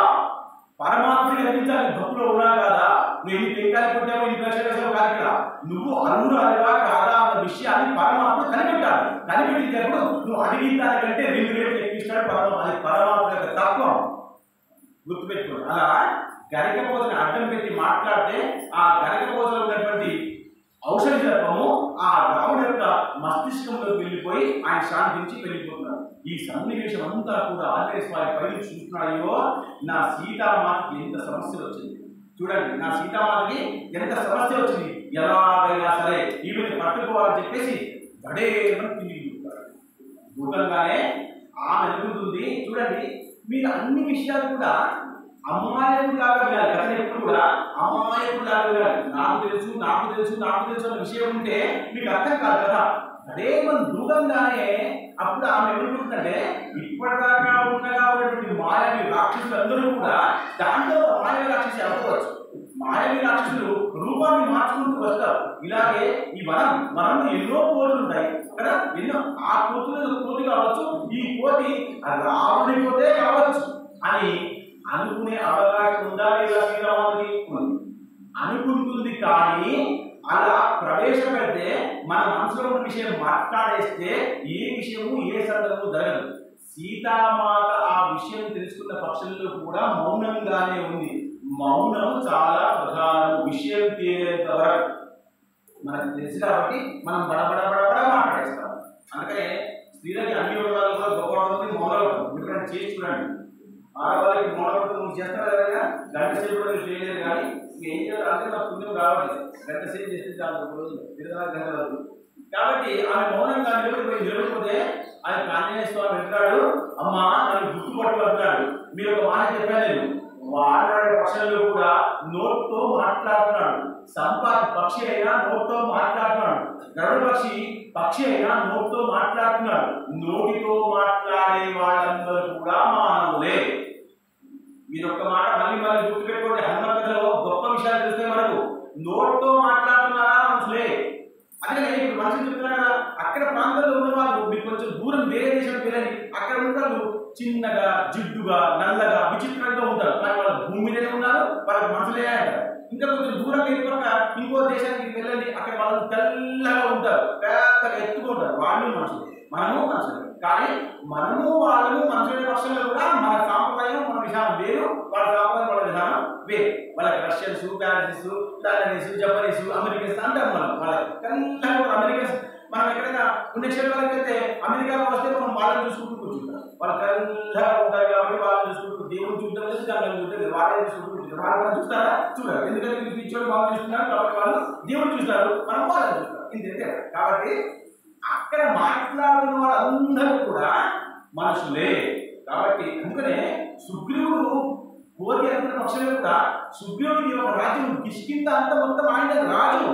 పరమాత్మని అనిపించాలి. భక్తులు ఉన్నా కాదా, నువ్వు ఎన్ని టెంకాయలు కొట్టావు, ఎన్ని ప్రశ్నలు వేసావు కాదు. ఇక్కడ నువ్వు అర్హుడు అనివా కాదా అన్న విషయాన్ని పరమాత్మ కనిపెట్టాలి. కనిపెట్టినప్పుడు నువ్వు అడిగిన దానికంటే 2 రేట్లు ఎక్కిస్తాడు పరమాత్మ. అది పరమాత్మ యొక్క తత్వం. గుర్తుపెట్టుకోండి. అలా గరికపోతని అడ్డం పెట్టి మాట్లాడితే ఆ గరికపోతలో ఉన్నటువంటి ఔషధ తత్వము ఆ రాముడి యొక్క మస్తిష్కంలోకి వెళ్ళిపోయి ఆయన శాంతించి వెళ్ళిపోతున్నారు. ఈ సన్నివేశం అంతా కూడా ఆంజనేయ స్వామి పైకి చూస్తున్నాయో, నా సీతామాతకి ఎంత సమస్య వచ్చింది చూడండి. నా సీతామాతకి ఎంత సమస్య వచ్చింది. ఎలాగైనా సరే ఈమెను పట్టుకోవాలని చెప్పేసి గడేమని తిరిగి దూరంగానే ఆమె ఎదుగుతుంది. చూడండి, మీరు అన్ని విషయాలు కూడా అమ్మాయిలాగా వినాలి. కథ ఎప్పుడు కూడా అమ్మాయిలాగా వినాలి. నాకు తెలుసు అన్న విషయం ఉంటే మీకు అర్థం కాదు కదా. అదే మనం దూరంగానే అప్పుడు ఆమె ఎదుర్కొంటుందంటే ఇప్పటిదాకా ఉండగా ఉన్నటువంటి మాయావి రాక్షసులు అందరూ కూడా దాంట్లో మాయావి రాక్షసి అవ్వచ్చు. మాయావి రాక్షసులు రూపాన్ని మార్చుకుంటూ వస్తారు. ఇలాగే ఈ వనంలో ఎన్నో కోతులు ఉంటాయి కదా, ఎన్నో ఆ కోతులు కోతి కావచ్చు, ఈ కోతి రావణి కోతే కావచ్చు అని అనుకునే అవకాశం ఉందా లేదా శ్రీరాముడికి? అనుకుంటుంది. కానీ అలా ప్రవేశపెడితే మన మనసులో ఉన్న విషయం మాట్లాడేస్తే ఏ విషయము ఏ సందర్భము జరగదు. సీతామాత ఆ విషయం తెలుసుకున్న పక్షుల్లో కూడా మౌనంగానే ఉంది. మౌనం చాలా ప్రధానం. విషయం తేలేంత వరకు మనకు తెలుసు కాబట్టి మనం బడబడ మాట్లాడేస్తాం. అందుకనే స్త్రీలకి అన్ని వర్గాల్లో గొప్ప మౌనం ఎప్పుడైనా చేసి చూడండి. ఆడవాళ్ళకి మౌనం చేస్తారు కదా, గంట సేపు కూడా చేయలేదు. కానీ ఏం చేయాలి అంటే నాకు పుణ్యం కావాలి, గంట సేపు చేస్తే చాలా రోజులు 24 గంటలు. కాబట్టి ఆమె మౌనంగా నిలబడిపోతే ఆయన ఆంజనేయ స్వామి అంటాడు, అమ్మా నన్ను గుర్తుపట్టు అంటాడు. మీరు ఒక మాట చెప్పాను, వాడాడే పక్షుల్లో కూడా నోట్తో మాట్లాడుతున్నాడు. సంపాతి పక్షి అయినా నోట్తో మాట్లాడుతున్నాడు. గరుడ పక్షి అయినా నోట్తో మాట్లాడుతున్నాడు. నోటితో మాట్లాడే వాళ్ళందరూ కూడా మానవులే. మీరు ఒక్క మాట మళ్ళీ గుర్తుపెట్టుకోండి. హనుమంతులో గొప్ప విషయాలు తెలిస్తే మనకు నోట్తో మాట్లాడుతున్నారా మనుషులే. అదే ఇప్పుడు మనుషులు చెప్తున్నారు కదా, అక్కడ ప్రాంతంలో ఉన్న వాళ్ళు మీకు కొంచెం దూరం వేరే దేశం వెళ్ళండి, అక్కడ ఉన్న వాళ్ళు చిన్నగా జిడ్డుగా నల్లగా విచిత్రంగా ఉంటారు. కానీ వాళ్ళ భూమి మీదనే ఉన్నారు, వాళ్ళకి మనుషులే అంటారు. ఇంకా కొంచెం దూరం వెళ్ళిపోక ఇంకో దేశానికి వెళ్ళండి, అక్కడ వాళ్ళు తెల్లగా ఉంటారు, పెద్దగా ఎత్తుకుంటారు. వాళ్ళు మనుషులు, మనము మనుషులు. కానీ మనము వాళ్ళు మనుషుల పక్షంలో కూడా మన సాంప్రదాయం మన విధానం వేరు, వాళ్ళ సాంప్రదాయం వాళ్ళ విధానం వేరు. వాళ్ళకి రష్యన్స్, ప్యారిస్, టాలనీస్, జపనీస్, అమెరికన్స్ అంటాం. వాళ్ళకి తెల్లగా అమెరికన్స్. మనం ఎక్కడైనా పుణ్యక్షేత్రాలకు వెళ్తే అమెరికాలో వస్తే మనం వాళ్ళని చూసుకుంటూ కూర్చుంటాం. వాళ్ళు తెల్లగా ఉంటారు కాబట్టి వాళ్ళని చూసుకుంటూ దేవుడు చూడటం లేదు, దాన్ని చూడలేదు, వాళ్ళే చూసుకుంటూ కూర్చుంటారు. వాళ్ళు మనం చూస్తారా? చూడాలి. ఎందుకంటే మీరు పిచ్చోడు బాగా చూస్తున్నారు కాబట్టి వాళ్ళు దేవుడు చూస్తారు, మనం వాళ్ళని చూస్తారు. ఇంతే. కాబట్టి అక్కడ మాట్లాడుతున్న వాళ్ళందరూ కూడా మనుషులే. కాబట్టి అందుకనే సుగ్రీవుడు కోరి అనుకున్న పక్షులు కూడా సుగ్రీవుడికి ఒక రాజ్యం కిష్కింద అంత మొత్తం ఆయన రాజు.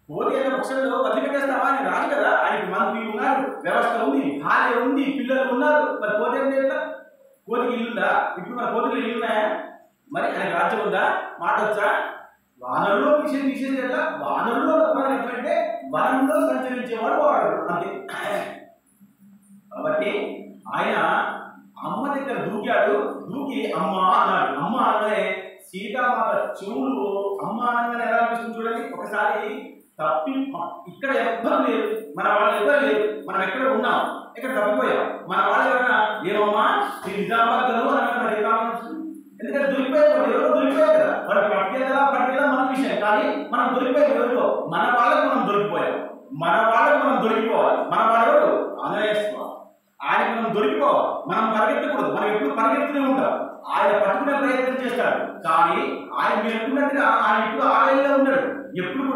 కోరి అనే పక్షుల్లో వదిలిపెట్టేస్తావా? ఆయన రాజు కదా, ఆయనకి మంత్రి ఉన్నారు, వ్యవస్థ ఉంది, భార్య ఉంది, పిల్లలు ఉన్నారు. మరి కోరి అంటే ఎట్లా? కోరికి ఇల్లుందా? ఇప్పుడు మన కోరికలు ఇల్లున్నాయా? మరి ఆయన రాజ్యం ఉందా? మాట వచ్చా? వానరులో విషయం తీసేది ఎట్లా? వానరులో ఎట్లంటే వనంలో సంచరించేవాడు వాడు అంతే. కాబట్టి ఆయన అమ్మ దగ్గర దూకాడు. దూకి అమ్మ అన్నాడు. అమ్మ అనగానే సీతామాత చెవులు అమ్మ అనగానే ఎలా అనిపిస్తుంది చూడండి. ఒకసారి తప్పి ఇక్కడ ఎవ్వరు లేరు, మన వాళ్ళు ఎవరు లేరు, మనం ఎక్కడ ఉన్నాం, ఇక్కడ తప్పిపోయాం. మన వాళ్ళు ఎవరైనా ఏమమ్మా నిజామాబాద్ ఎందుకంటే దొరికిపోయారు, ఎవరో దొరికిపోయారు కదా, వాడు పట్టుకెళ్ళా మన విషయం. కానీ మనం దొరికిపోయాం ఎవరిలో, మన వాళ్ళకు మనం దొరికిపోయాం. మన వాళ్ళకు మనం దొరికిపోవాలి. మన వాళ్ళు ఆంజనేయ స్వామి, ఆయనకు మనం దొరికిపోవాలి. మనం పరిగెత్తకూడదు, మనం ఎప్పుడు పరిగెత్తుతూనే ఉంటాం. ఆయన పట్టుకునే ప్రయత్నం చేస్తాడు. కానీ ఆయన మీరు అనుకున్నట్టుగా ఆయన ఇప్పుడు ఆలయంలో ఉన్నాడు. ఎప్పుడు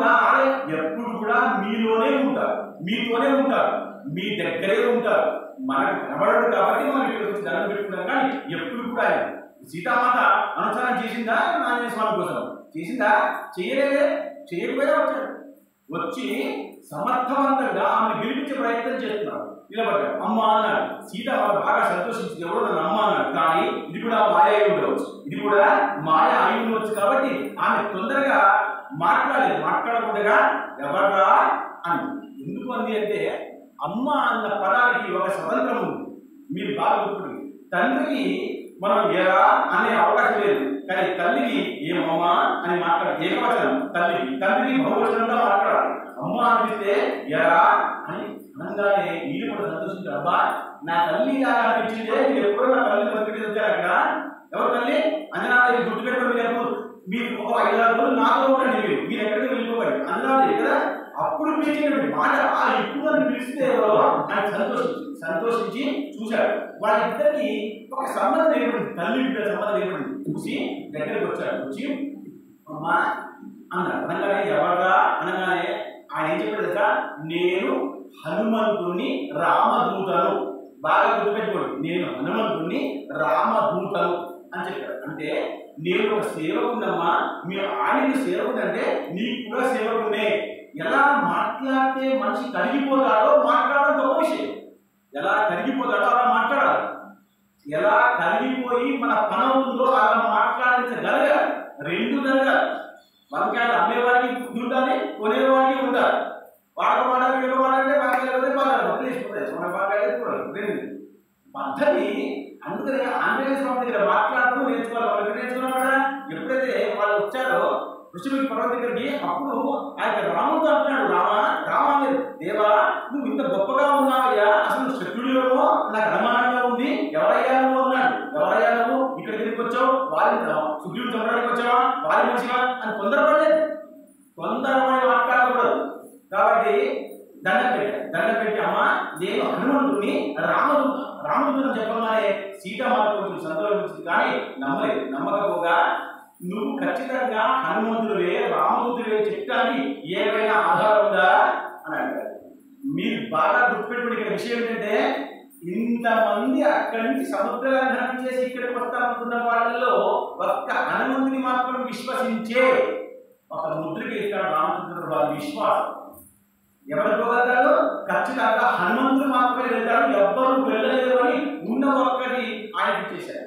కూడా మీలోనే ఉంటారు, మీతోనే ఉంటారు, మీ దగ్గరే ఉంటారు. మనకు కనబడడు కాబట్టి మనం ఇక్కడ వచ్చి దండం పెట్టుకుంటాం. కానీ ఎప్పుడు కూడా ఆయన సీతామాత అనుసరణ చేసిందా ఆంజనేయ స్వామి కోసం? చేసిందా? చేయలేదే. చేయకపోయినా వచ్చాడు. వచ్చి సమర్థవంతంగా ఆమెను గెలిపించే ప్రయత్నం చేస్తున్నాడు. నిలబడ్డాడు. అమ్మ అన్నాడు. సీత బాగా సంతోషించింది. ఎవరో నన్ను అమ్మ అన్నాడు. కానీ ఇది కూడా మాయ అయి ఉండవచ్చు, ఇది కూడా మాయ అయి ఉండవచ్చు. కాబట్టి ఆమె తొందరగా మాట్లాడకుండా ఎవరా అని ఎందుకు అంది అంటే, అమ్మ అన్న పదానికి ఒక స్వతంత్రం ఉంది. మీరు బాగా గుర్తుపెట్టుకోండి. తండ్రికి మనం ఎరా అనే అవకాశం లేదు, కానీ తల్లికి ఏమమ్మా అని మాట్లాడాలి. ఏకవచనం తండ్రికి బహువచనంగా మాట్లాడాలి. అమ్మ అనిపిస్తే ఎరా అని అనగానే వీళ్ళు కూడా సంతోషించారు. అబ్బా నా తల్లి ఇలా అనిపించిందే, మీరు ఎప్పుడో నా తల్లిని బతికి వచ్చారు. అక్కడ ఎవరు తల్లి? అంజనాదేవి. గుర్తుపెట్టుకోండి. మీరు ఒక 5-6 రోజులు నాతో ఉండండి, మీరు ఎక్కడికి వెళ్ళిపోకండి. అంజనాదేవి కదా. అప్పుడు పిలిచినటువంటి మాట ఇప్పుడు అని పిలిస్తే ఎవరో ఆయన సంతోషించి చూశాడు. వాళ్ళిద్దరికి ఒక సంబంధం ఏర్పడింది, తల్లి బిడ్డ సంబంధం ఏర్పడింది. చూసి దగ్గరికి వచ్చాడు. వచ్చి అమ్మా అన్నాడు. అనగానే ఎవరా అనగానే ఆయన ఏం చెప్పాడు కదా, నేను హనుమంతుని రామదూతను. బాగా గుర్తుపెట్టుకోండి, నేను హనుమంతుని రామదూతను అని చెప్పాడు. అంటే నేను ఒక సేవకున్నమ్మా, మీరు ఆయన సేవకుడు అంటే నీకు కూడా సేవకునే. ఎలా మాట్లాడితే మనిషి కరిగిపోతాడో మాట్లాడడం గొప్ప విషయం. ఎలా కరిగిపోతాడో అలా మాట్లాడాలి. ఎలా కరిగిపోయి మన పని అవుతుందో అలా మాట్లాడించగలగాలి. 2 జరగాలి. వంకాయలు అమ్మేవాడికి బుద్ధి ఉండాలి, కొనేవాడికి ఉండాలి. వాడకమాడాలి, వీడకమాడాలంటే వంకాయలు మాట్లాడాలి. మన వంకాయలు పద్ధతి. అందుకని ఆంజనేయ స్వామి దగ్గర మాట్లాడడం నేర్చుకోవాలి. వాళ్ళు నేర్చుకున్నాం కదా. ఎప్పుడైతే వాళ్ళు వచ్చారో ఋషిముఖి పర్వతం దగ్గరికి, అప్పుడు ఆయన రాముడితో అంటున్నాడు, రామా దేవా నువ్వు ఇంత గొప్పగా ఉన్నావయ్యా, అసలు శత్రుడిలోనో నాకు అనుమానంగా ఉంది, ఎవరయ్యా నువ్వు అన్నాడు. ఎవరయ్యా నువ్వు, ఇక్కడ తిరిగి వచ్చావు, వారి సుగ్రీవుడు చంపడానికి వచ్చావా, వారి మనిషివా అని తొందరపడలేదు. తొందరపడి మాట్లాడకూడదు. కాబట్టి దండం పెట్టి అమ్మ నేను హనుమంతుడిని రామదూతని చెప్పగానే సీతామాత కొంచెం సంతోషం వచ్చింది, కానీ నమ్మలేదు. నమ్మకపోగా నువ్వు ఖచ్చితంగా హనుమంతుడివే రామదూతుడివే చెప్పడానికి ఏమైనా ఆధారం ఉందా అని అడిగారు. మీరు బాగా గుర్తుపెట్టుకునే ఇక్కడ విషయం ఏంటంటే, ఇంతమంది అక్కడి నుంచి సముద్రాన్ని చేసి ఇక్కడికి వస్తామనుకున్న వాళ్ళలో ఒక్క హనుమంతుని మాత్రం విశ్వసించే ఒక ముద్రకి ఇస్తాడు రామచంద్రుడు. వారి విశ్వాసం ఎవరు పోగలుగుతారు? ఖచ్చితంగా హనుమంతుడు మాత్రమే వెళ్తాడు, ఎవ్వరూ వెళ్ళలేరు అని ఉన్న ఒక్కటి ఆయన ఇచ్చేశారు.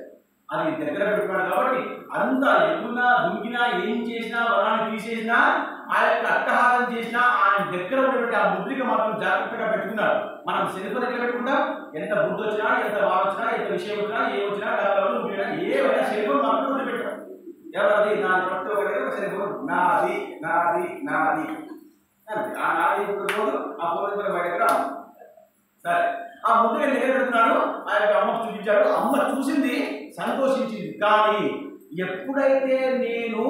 అది దగ్గర పెట్టుకున్నాడు. కాబట్టి అంతా ఎప్పుడున్నా దుంకినా ఏం చేసినా వరాన్ని తీసేసినా ఆ యొక్క అట్టహాసం చేసినా ఆయన దగ్గర ఉన్నటువంటి ఆ ముద్రిక మాత్రం జాగ్రత్తగా పెట్టుకున్నాడు. మనం సెల్ఫ్ దగ్గర పెట్టుకుంటా ఎంత బుద్ధి వచ్చినా, ఎంత బాధ వచ్చినా, ఎంత విషయం వచ్చినా, ఏ వచ్చినా ఏమైనా సెల్ఫ్ మాత్రం వదిలిపెట్టాడు. ఎవరది నాది ప్రతి ఒక్కరికి ఒక సెల్ఫ్ నాది నాది నాది ఆ నాది రోజు ఆ ఫోన్ బయటకు రాదు. సరే ఆ ముద్ర దగ్గర పెడుతున్నాడు, ఆ యొక్క అమ్మకు చూపించాడు. అమ్మ చూసింది, సంతోషించింది. కానీ ఎప్పుడైతే నేను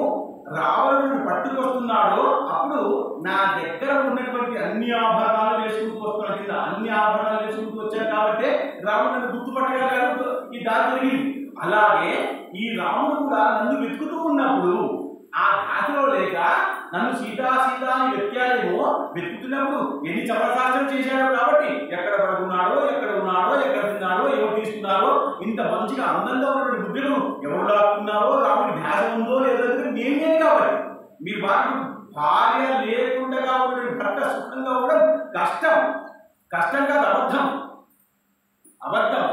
రావణుడిని పట్టుకొస్తున్నాడో అప్పుడు నా దగ్గర ఉన్నటువంటి అన్ని ఆభరణాలు వేసుకుంటూ వస్తున్నాడు. కింద అన్ని ఆభరణాలు వేసుకుంటూ వచ్చాను కాబట్టి రావణుడిని గుర్తుపట్టగలిగాడు, ఈ దారి జరిగింది. అలాగే ఈ రాముడు కూడా నన్ను వెతుకుతూ ఉన్నప్పుడు ఆ దారిలో లేక నన్ను సీతా అని వెతికాడేమో, వెతుకుతున్నప్పుడు ఎన్ని చమత్కారం చేశాడో. కాబట్టి ఎక్కడ పడుకున్నాడో, ఎక్కడ ఉన్నాడో, ఎక్కడ తిన్నాడో, ఎవరు తీసుకున్నారో, ఇంత మంచిగా అందంగా ఉన్నటువంటి బుద్ధులు ఎవరు లాక్కున్నారో, రాముడి ధ్యాస ఉందో లేదో మేమే కాబట్టి మీరు భార్య లేకుండా ఉన్నటువంటి భర్త సుఖంగా ఉండడం కష్టం కాదు, అబద్ధం.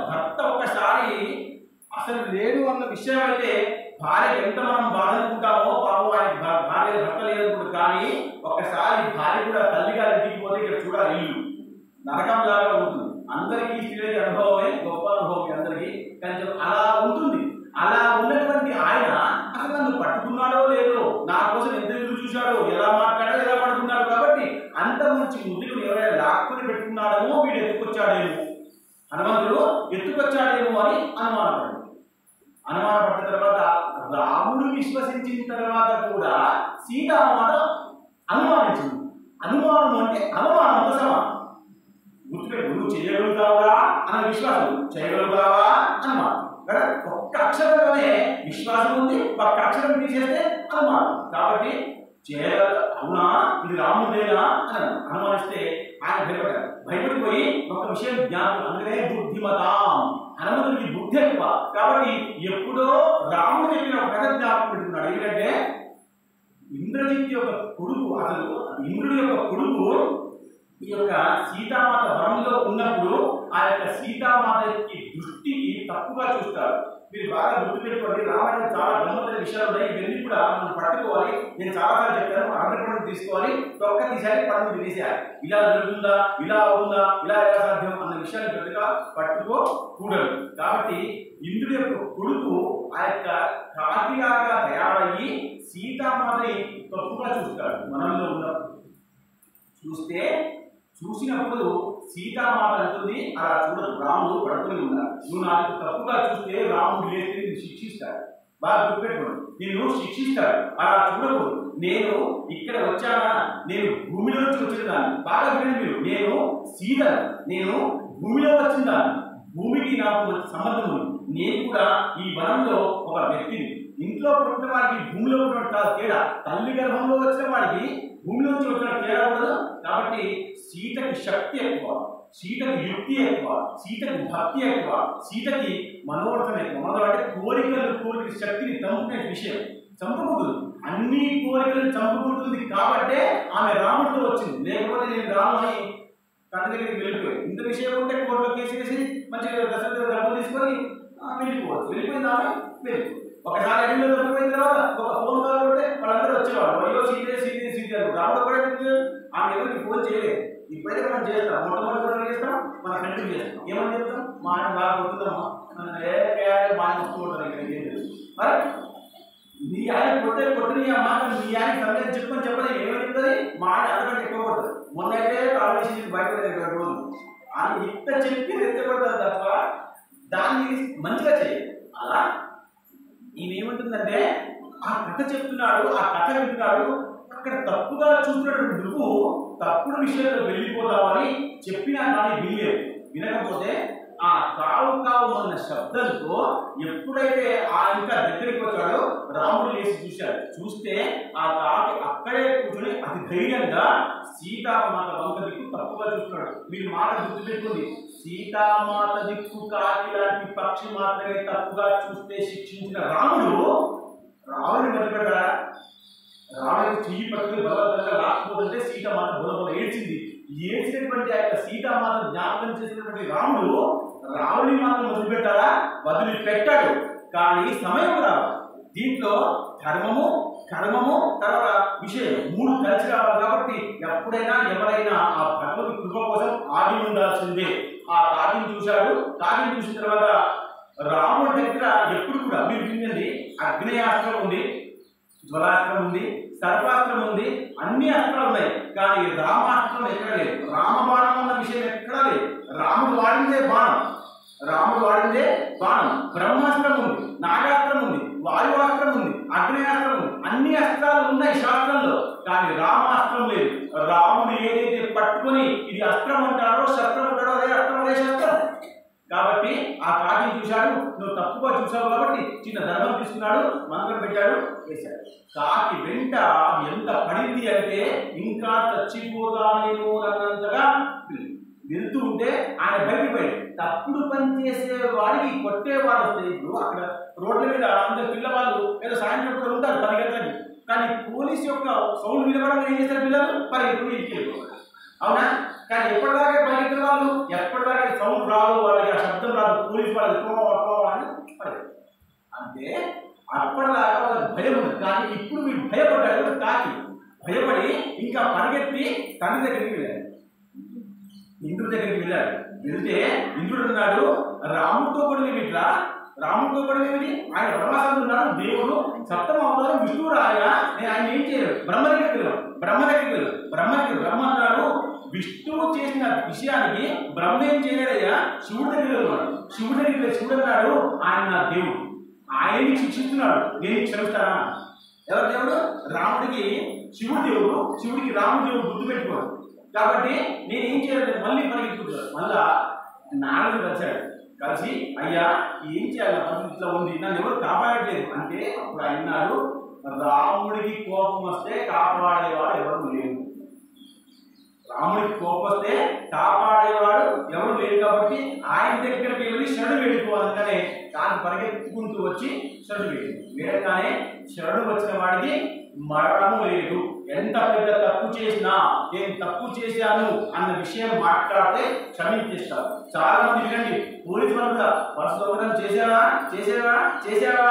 భర్త ఒకసారి అసలు లేడు అన్న విషయం అయితే భార్య ఎంత మనం బాధ అనుకుంటామో, పాపం ఆయన భార్య భర్త లేదనుకుంటు. కానీ ఒక్కసారి భార్య కూడా తల్లిగా ఇంటికి పోతే ఇక్కడ చూడాలి, ఇల్లు నరకం లాగా ఉంటుంది. అందరికీ స్త్రీలకి అనుభవమే గొప్ప అనుభవం అందరికీ, కానీ అలా ఉంటుంది. అలా ఉన్నటువంటి ఆయన అసలు నన్ను పట్టుకున్నాడో లేదో, నా కోసం ఎంత ఎదురు చూశాడో, ఎలా మాట్లాడాడో, ఎలా పడుకున్నాడు. కాబట్టి అంత మంచి ముద్దుకుని ఎవరైనా లాక్కుని పెట్టుకున్నాడేమో, వీడు ఎత్తుకొచ్చాడేమో, హనుమంతుడు ఎత్తుకొచ్చాడేమో అని అనుమానపడ్డ తర్వాత రాముడు విశ్వసించిన తర్వాత కూడా సీతామాత అనుమానించింది. అనుమానం అంటే అవమానంతో సమానం. గుర్తుపెట్టు, నువ్వు చేయగలుగుతావా అన్న విశ్వాసం, చేయగలుగుతావా అనుమానం. ఒక్క అక్షరంలోనే విశ్వాసం ఉంది, ఒక్క అక్షరం తీసేస్తే అనుమానం. కాబట్టి అవునా ఇది రాముడేనా అని అనుమానిస్తే ఆయన భయపడిపోయి ఒక విషయం జ్ఞాపకం, అందుకనే బుద్ధిమతాం, హనుమంతుడికి బుద్ధి ఎక్కువ. కాబట్టి ఎప్పుడో రాముడు చెప్పిన ఒక కథ జ్ఞాపకం పెట్టుకున్నాడు. ఎందుకంటే ఇంద్రజిత్ యొక్క కొడుకు, అసలు ఇంద్రుడి యొక్క కొడుకు ఈ యొక్క సీతామాత వనంలో ఉన్నప్పుడు ఆ యొక్క సీతామాతకి దృష్టికి తప్పుగా చూస్తారు. మీరు బాగా గుర్తుపెట్టుకోండి, రామాయణం చాలా గమ్మత్తైన విషయాలు ఉన్నాయి. ఇవన్నీ కూడా మనం పట్టుకోవాలి. నేను చాలాసార్లు చెప్పాను, ఆంధ్రప్రదేశ్ తీసుకోవాలి, తొక్క తీసేయాలి, పన్ను తినేసేయాలి. ఇలా జరుగుతుందా, ఇలా అవుతుందా, ఇలా ఎలా సాధ్యం అన్న విషయాన్ని పెద్దగా పట్టుకోకూడదు. కాబట్టి ఇంద్రుడి యొక్క కొడుకు ఆ యొక్క కాకిలాగా తయారయ్యి సీతామాతని తప్పుగా చూస్తాడు. వనంలో ఉన్నప్పుడు చూసినప్పుడు సీతామాత అంటుంది, అలా చూడదు, రాముడు పడుకుని ఉన్నాడు. నువ్వు నాకు తప్పుగా చూస్తే రాముడు లేస్తే నేను శిక్షిస్తాడు. బాగా గుర్తుపెట్టుకోండి, నిన్ను శిక్షిస్తాడు, అలా చూడకూడదు. నేను ఇక్కడ వచ్చానా, నేను భూమిలో నుంచి వచ్చిన దాన్ని. బాగా వినండి మీరు, నేను సీతను, నేను భూమిలో వచ్చిన దాన్ని, భూమికి నాకు సంబంధం ఉంది. నేను కూడా ఈ వనంలో ఒక వ్యక్తిని. ఇంట్లో పుట్టిన వాడికి భూమిలో పుట్టిన తేడా, తల్లి గర్భంలో వచ్చిన వాడికి భూమిలో నుంచి వచ్చిన తేడా ఉండదు. కాబట్టి సీతకి శక్తి ఎక్కువ, సీతకి యుక్తి ఎక్కువ, సీతకి భక్తి ఎక్కువ, సీతకి మనోరథం ఎక్కువ. మనోరథం అంటే కోరిక శక్తిని చంపుకునే విషయం. చంపుకుంటుంది, అన్ని కోరికలను చంపుకుంటుంది. కాబట్టే ఆమె రాముడితో వచ్చింది. లేకపోతే నేను రాముని తండ్రి దగ్గరికి వెళ్ళిపోయాడు. ఇంత విషయం ఉంటే కోర్టులో కేసు వేసి మంచిగా దశరథ డబ్బులు తీసుకొని వెళ్ళిపోవచ్చు. వెళ్ళిపోయింది ఆమె, వెళ్ళిపోయింది. ఒకసారి అడవిలో దొరికిపోయిన తర్వాత ఒక ఫోన్ కాల్ ఉంటే వాళ్ళందరూ వచ్చేవాళ్ళు. అయ్యో సీతే రాముడు కూడా ఆమె ఎవరికి ఫోన్ చేయలేదు. ఇప్పుడైతే మనం చేస్తాం, మొట్టమొదటి చేస్తాం, మన ఫ్రెండ్కి చేస్తాం. ఏమని చెప్తాం, మా ఆయన బాగా కొడుతుందమ్మా, మా ఆయన వస్తుంటారు ఇక్కడ. మరి నీ ఆయన కొట్టిన అమ్మా, నీ ఆయన సందేశం చెప్పుకొని చెప్పలేదు. ఏమని చెప్తుంది, మా ఆయన అంతకంటే ఎక్కువ కొడుతుంది. మొన్నైతే కాల్ చేసి బయట రోజు అని ఇంత చెప్పి రెచ్చగొడతారు తప్ప దాన్ని మంచిగా చేయాలి. అలా ఈయనేమంటుందంటే ఆ కథ చెప్తున్నాడు, ఆ కథ వింటున్నాడు, అక్కడ తప్పుగా చూస్తున్నటువంటి నువ్వు తప్పుడు విషయంలో వెళ్ళిపోతావని చెప్పినా కానీ వినలేదు. వినకపోతే ఆ కావు కావు అన్న శబ్దంతో ఎప్పుడైతే ఆ ఇంకా దగ్గరికి వచ్చాడో రాముడు లేచి చూశాడు. చూస్తే ఆ కాకి అక్కడే కూర్చొని అతి ధైర్యంగా సీతామాత వంక దిక్కు తప్పుగా చూస్తున్నాడు. మీరు మాట గుర్తుపెట్టుకోండి, సీతామాత దిక్కు కాకి లాంటి పక్షి మాత్రమే తప్పుగా చూస్తే శిక్షించిన రాముడు రావణుని మర్చిపెట్టాడా? రావణుని చెయ్యి పట్టుకుని బలవంతంగా రాకపోతుంటే సీతామాత బలబల ఏడ్చింది. ఏడ్చినటువంటి ఆ యొక్క సీతామాత జ్ఞాపకం చేసినటువంటి రాముడు రావణుని మాత్రం వదిలిపెట్టాడా? వదిలిపెట్టాడు. కానీ సమయం రావాలి. దీంట్లో ధర్మము, కర్మము, తర్వాత విషయం మూడు కలిసి రావాలి. కాబట్టి ఎప్పుడైనా ఎవరైనా ఆ భగవతి కృప కోసం ఆగి ఉండాల్సిందే. ఆ కాకిని చూశాడు. కాకిని చూసిన తర్వాత రాముడి దగ్గర ఎప్పుడు కూడా మీరు వినండి, అగ్నేయాస్త్రం ఉంది, జ్వలాస్త్రం ఉంది, సర్వాస్త్రం ఉంది, అన్ని అస్త్రాలు ఉన్నాయి. కానీ రామాస్త్రం ఎక్కడ లేదు. రామబాణం అన్న విషయం ఎక్కడా లేదు. రాముడు వాడిందే బాణం, రాముడు వాడిందే బాణం. బ్రహ్మాస్త్రం ఉంది, నాగాస్త్రం ఉంది, వాయువాస్త్రం ఉంది, అగ్నేయాస్త్రం ఉంది, అన్ని అస్త్రాలు ఉన్నాయి శాస్త్రంలో. కానీ రామాస్త్రం లేదు. రాముడు ఏదైతే పట్టుకొని ఇది అస్త్రం అంటారో శస్త్రం అంటారో అదే అస్త్రం, అదే శస్త్రం. కాబట్టి ఆ కాకిని చూశాడు, నువ్వు తప్పుగా చూసావు కాబట్టి చిన్న ధర్మం తీసుకున్నాడు, మంత్రం పెట్టాడు, వేశాడు. కాకి వెంట ఎంత పడింది అంటే ఇంకా చచ్చిపోతానేమో అన్నంతగా వెళ్తూ ఉంటే ఆయన భయపడిపోయాడు. తప్పుడు పని చేసే వాడికి కొట్టేవాడు వస్తే ఇప్పుడు అక్కడ రోడ్ల మీద అందరు పిల్లవాళ్ళు ఏదో సాయంత్రం కూడా ఉంటారు 10 గంటలకి. కానీ పోలీస్ యొక్క సౌండ్ వినపడం ఏం చేస్తారు పిల్లలు పరిగెత్తుకుని ఇంటికి. అవునా? కానీ ఎప్పటిదాకా పరిగెత్తిన వాళ్ళు ఎప్పటిదాకా సౌండ్ రాదు, వాళ్ళకి ఆ శబ్దం రాదు, పోలీసు వాళ్ళకి అని అంటే అప్పటిదాకా వాళ్ళకి భయం ఉంది. కానీ ఇప్పుడు వీడు భయపడ్డాడు. కాకి భయపడి ఇంకా పరిగెత్తి తండ్రి దగ్గరికి వెళ్ళాడు, ఇంద్రుడి దగ్గరికి వెళ్ళాడు. వెళ్తే ఇంద్రుడు ఉన్నాడు, రాముడితో కూడా ఇట్లా రాముడితో కూడా ఏమిటి ఆయన వనవాసంలో ఉన్నాడు. దేవుడు సప్తమ అవతారం విష్ణువు రాయా, నేను ఆయన ఏం చేయలేదు. బ్రహ్మ దగ్గరికి వెళ్ళాడు. బ్రహ్మ అన్నాడు, విష్ణువు చేసిన విషయానికి బ్రహ్మ ఏం చేయలేదయ్యా, శివుడి దగ్గర ఉన్నాడు. శివుడి దగ్గర శివుడు అన్నాడు, ఆయన నా దేవుడు, ఆయన్ని శిక్షిస్తున్నాడు, నేను క్షమిస్తానా? ఎవరు దేవుడు? రాముడికి శివుడు దేవుడు, శివుడికి రాముడు దేవుడు గుర్తు పెట్టుకోడు. కాబట్టి నేను ఏం చేయలేదు, మళ్ళీ పరిగెత్తుకుంటాడు. మళ్ళా నారదుడు వచ్చాడు. కలిసి అయ్యా ఏం చేయాలి, పరిస్థితిలో ఉంది, నన్ను ఎవరు కాపాడట్లేదు అంటే అప్పుడు అన్నాడు, రాముడికి కోపం వస్తే కాపాడేవాడు ఎవరు లేరు. రాముడికి కోపం వస్తే కాపాడేవాడు ఎవరు లేరు. కాబట్టి ఆయన దగ్గరికి వెళ్ళి శరణు వేడుకోవాలంటే దాన్ని పరిగెత్తుకుంటూ వచ్చి శరణు వేడగానే శరణు వచ్చిన వాడికి మరణము లేదు. ఎంత పెద్ద తప్పు చేసినా నేను తప్పు చేశాను అన్న విషయం మాట్లాడితే క్షమించేస్తారు. చాలా మంది వినండి, పోలీసు వాళ్ళు పరిశోధన చేసావా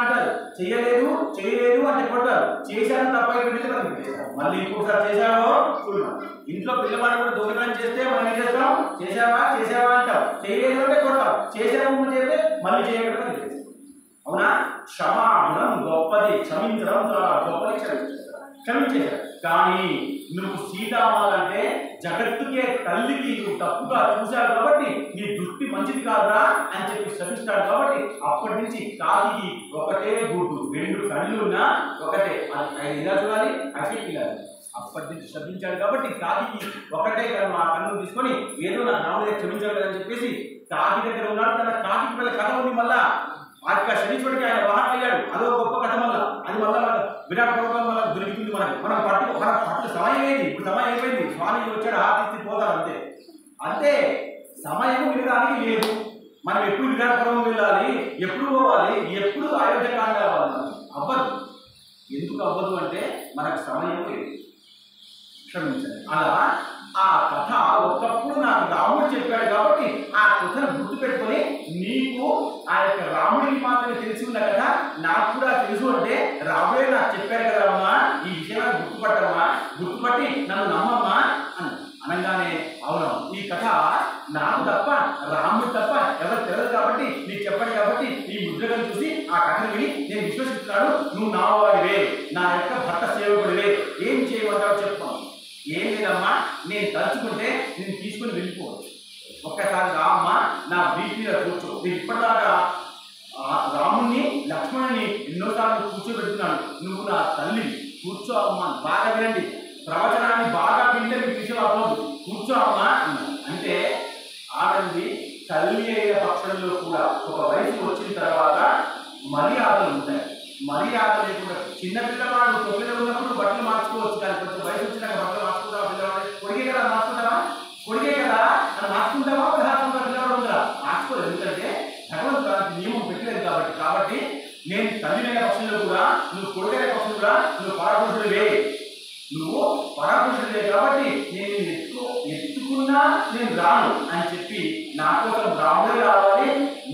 అంటారు, చేయలేదు అంటే కొట్టారు, చేశాను తప్ప మళ్ళీ ఇంకోసారి చేశావో చూడడం. ఇంట్లో పిల్లవాడు కూడా దొంగతనం చేస్తే మనం ఏం చేస్తాం, చేసావా అంటాం, చేయలేదు అంటే కొట్టాం, చేసాము చేస్తే మళ్ళీ చేయకుండా చేస్తాం. అవునా? క్షమాగుణం గొప్పది, క్షమించడం చాలా గొప్పది. క్షమించేశాడు. కానీ నువ్వు సీతామాత అంటే జగత్తుకే తల్లికి నువ్వు తప్పుగా చూశాడు కాబట్టి నీ దృష్టి మంచిది కాదురా అని చెప్పి శపిస్తాడు. కాబట్టి అప్పటి నుంచి కాకి ఒకటే గుడ్డు, 2 కళ్ళున్నా ఒకటే, ఆయన ఇలా చూడాలి అట్లే పిల్లాలి. అప్పటి నుంచి శపించాడు కాబట్టి కాకి ఒకటే కన్ను, ఆ కన్ను తీసుకొని ఏదో నా రాముడిగా క్షమించాడు అని చెప్పేసి కాకి దగ్గర ఉన్నాడు. తన కాకి పిల్లల కథ ఉంది. మళ్ళా ఆ శనీశ్వరుడికి ఆయన వాహనం అయ్యాడు, అదో గొప్ప కథ. మళ్ళా అది మళ్ళా విరాట్ పర్వతం వల్ల దొరుకుతుంది మనం పట్టు సమయం ఏంది, ఇప్పుడు సమయం అయిపోయింది, స్వామి వచ్చాడు ఆర్తిస్తే పోతారు, అంతే సమయం వినడానికి లేదు. మనం ఎప్పుడు విరాట్ పర్వం వెళ్ళాలి, ఎప్పుడు పోవాలి, ఎప్పుడు అయోధ్యకాండ కావాలి, అవ్వదు. ఎందుకు అవ్వదు అంటే మనకు సమయం లేదు. క్షమించండి. అలా ఆ కథ ఒకప్పుడు నాకు రాముడు చెప్పాడు కాబట్టి ఆ కథను గుర్తుపెట్టుకొని నీకు ఆ యొక్క రాముడికి మాత్రమే తెలిసి ఉన్న కథ నాకు కూడా తెలుసు అంటే రాముడే నాకు చెప్పాడు కదా అమ్మా, ఈ విషయాన్ని గుర్తుపట్టి నన్ను నమ్మమ్మా అని అనగానే అవును ఈ కథ నాకు తప్ప రాముడు తప్ప ఎవరు తెలియదు కాబట్టి నీకు చెప్పండి కాబట్టి ఈ ముద్రగా చూసి ఆ కథను విని నేను విశ్వసిస్తున్నాను, నువ్వు నా వాడివే, నా యొక్క భర్త సేవకుడివే, ఏం చేయమంటావు చెప్పాను. ఏం లేదమ్మా, నేను తలుచుకుంటే నేను తీసుకుని వెళ్ళిపోవచ్చు, ఒక్కసారి రామ్మా నా వీటి మీద కూర్చో. నేను ఇప్పటిదాకా రాముణ్ణి లక్ష్మణుని ఎన్నోసార్లు కూర్చోబెడుతున్నాను, నువ్వు నా తల్లి, కూర్చో అమ్మా. బాగా వినండి, ప్రవచనాన్ని బాగా వింటే మీకు విషయం అవ్వదు. కూర్చో అమ్మా అంటే ఆడంది తల్లి అయిన పక్షంలో కూడా ఒక వయసు వచ్చిన తర్వాత మర్యాదలు ఉంటాయి. మర్యాద లేకుండా చిన్నపిల్లవాడు తొమ్మిది ఉన్నప్పుడు బట్టలు మార్చుకోవచ్చు, కానీ కొంచెం వయసు వచ్చినాక బట్టలు మార్చుకుంటావా? పిల్లవాడు కొడిగే కదా మార్చుకుంటావా? కొడిగే కదా అని మార్చుకుంటావా? పిల్లవాడు ఉందా? మార్చుకోలేదు, ఎందుకంటే భగవంతుడు అలాంటి నియమం పెట్టలేదు కాబట్టి నేను తల్లినైన పక్షంలో కూడా నువ్వు కొడుకైన పక్షంలో కూడా నువ్వు పరపురుషుడివే, నువ్వు పరపురుషుడివే కాబట్టి నేను ఎత్తుకున్నా నేను రాను అని చెప్పి నా కోసం రాముడే రావాలి,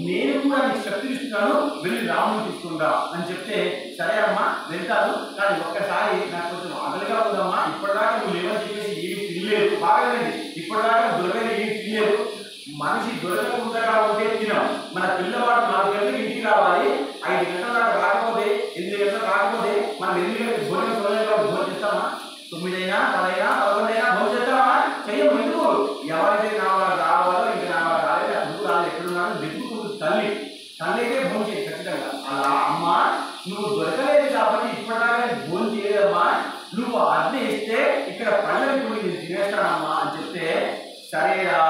నేను కూడా నీకు శక్తి ఇస్తున్నాను, వెళ్ళి రాముని తీసుకుంటా అని చెప్తే సరే అమ్మా వెళ్తాను, కానీ ఒక్కసారి నాకు కొంచెం ఆకలిగా ఉందమ్మా, ఇప్పటిదాకా నువ్వు లేవని చెప్పేసి ఏమి తినలేదు. బాగా ఇప్పటిదాకా దొరకని ఏమి తినలేదు. మనిషి దొరకకుండా ఉంటే తినం. మన పిల్లవాడు 4 గంటలకు ఇంటికి రావాలి, 5 గంటల దాకా రాకపోతే 8 గంటలకు రాకపోతే మనం 8 గంటలకు భోజనం చూడలేదు, భోజనం చేస్తామా? 9 అయినా 10 అయినా 11 అయినా భోజనం చేస్తామా? చెయ్యము. ఎందుకు? ఎవరైతే నా వాళ్ళు రావాలో ఇంకా నా వాళ్ళు రాలేదు, ముందు రాలేదు, ఎక్కడున్నాను వెతుకుతుంది తల్లి. తల్లి అయితే భోజనం చేయాలి ఖచ్చితంగా. అలా అమ్మ నువ్వు దొరకలేదు కాబట్టి ఇప్పటిదాకా భోజనం చేయలేదమ్మా, నువ్వు ఆజ్ఞ ఇస్తే ఇక్కడ పళ్ళని కూడా నేను తినేస్తానమ్మా అని చెప్తే సరేరా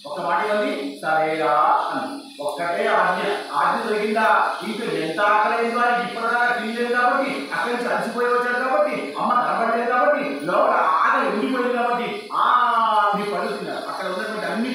ఒక మాట ఇవ్వండి, సరేరా అని ఒక్కటే ఆజ్ఞ దొరికిందా? ఇంకా ఎంత ఆకలేదు అని ఇప్పటిదాకా తినలేదు కాబట్టి, అక్కడి నుంచి అలసిపోయి వచ్చాడు కాబట్టి, అమ్మ కనబడలేదు కాబట్టి, లోపల ఆకలి ఉండిపోయింది కాబట్టి మీరు పడుతున్నారు. అక్కడ ఉన్నటువంటి అన్ని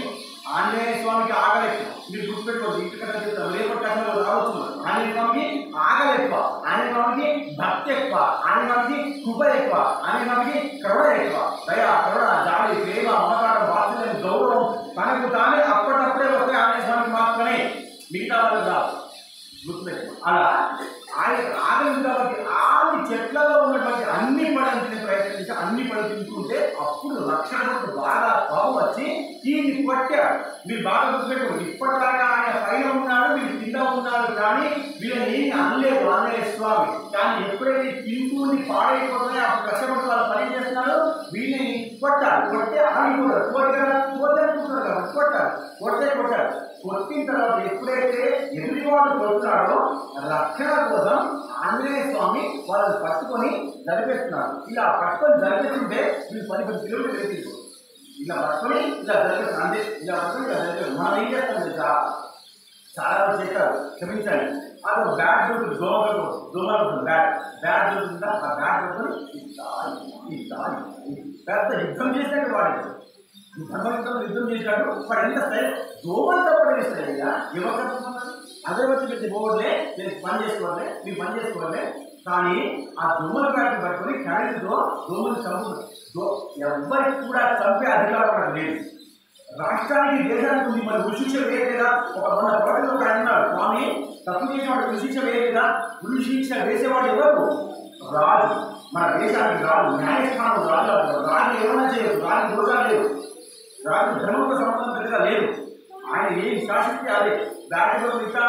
ఆంజనేయ స్వామికి ఆకలి ఎక్కువ. మీరు గుర్తుపెట్టుకోండి, ఇంటికన్నా చెప్తారు రేపటి కష్టంలో రావచ్చు. ఆంజనేయ స్వామికి ఆకలి ఎక్కువ, ఆంజనేయ స్వామికి భక్తి ఎక్కువ, ఆంజనేయ స్వామికి కృప ఎక్కువ, ఆంజనేయ స్వామికి కరుణ ఎక్కువ. దయ, కరుణ, జాలి, ప్రేమ, మమకారం, వాత్సల్యం, గౌరవం తనకు తానే అప్పటికప్పుడే వస్తే ఆంజనేయ స్వామికి మాత్రమే, మిగతా వాళ్ళకి రాదు. గుర్తుపెట్టుకో. అలా ఆయన ఆకలి కాబట్టి ఆది చెట్లలో ఉన్నటువంటి అన్ని పడని తినే ప్రయత్నించి అన్ని పడలు తింటుంటే అప్పుడు రక్షణ బాగా కోపం వచ్చి దీన్ని కొట్టాడు. మీరు బాగా గుర్తుపెట్టుకోండి, ఇప్పటిదాకా ఆయన పైన ఉన్నాడు, మీరు కింద ఉన్నారు, కానీ వీళ్ళని ఏమి అనలేదు ఆంజనేయ స్వామి. కానీ ఎప్పుడైతే తింటూని పాడైపోతున్నాయో అప్పుడు కష్టపడి వాళ్ళు పని చేస్తున్నారు, వీళ్ళని కొట్టాలి. కొట్టే ఆగిపోతారు, కొట్టే అనుకుంటున్నారు కాబట్టి కొట్టాడు. కొట్టిన తర్వాత ఎప్పుడైతే ఎదుటివాడు కొడుతున్నాడో రక్షణ కోసం ఆంజనేయ స్వామి వాళ్ళని పట్టుకొని జరిపేస్తున్నారు. ఇలా పట్టుకొని జరిపేస్తుంటే వీళ్ళు 10 కిలోమీటర్లు వేసి ఇలా పట్టుకొని ఇలా జరిపేస్తున్నారు. అంతే, ఇలా పట్టుకొని ఇలా జరిపేస్తారు. మనం ఏం చేస్తాం తెలుసా? చాలా మంది చేస్తారు, క్షమించండి, అది ఒక బ్యాట్ దొరుకుతుంది, దోమలు బ్యాట్ దొరుకుతుందా? ఆ బ్యాట్ దొరుకుని పెద్ద యుద్ధం చేసినట్టు వాడు యుద్ధం చేసినట్టు వాడు ఎంత స్థాయి దోమలు తప్పడం ఇస్తాయి. ఎవరు తప్పుతున్నారు? అదే వచ్చి పెట్టి పోవట్లే, నేను పని చేసుకోవాలి, మీరు పని చేసుకోవాలి, కానీ ఆ దోమల బ్యాట్ని పట్టుకొని కరెంటుతో దోమలు చంపుతుంది. ఎవరికి కూడా చంపే అధికారం మనకు లేదు. రాష్ట్రానికి దేశానికి ఉంది, మరి ఉరిశిక్ష వేయలేదా? మన తోటలో ఒక అన్నాడు, స్వామి తప్పు చేసేవాడు ఉరిశిక్ష వేయలేదా? ఉరిశిక్ష వేసేవాడు ఎవరు? రాజు. మన దేశానికి రాజు, న్యాయస్థానం రాజు. రాజు ఏమైనా చేయదు, రాజు దోషాలు లేవు, రాజు ధర్మంతో సంబంధం పెద్దగా లేదు. ఆయన ఏం శాసిస్తే అదే బ్యాట్లో ఇట్లా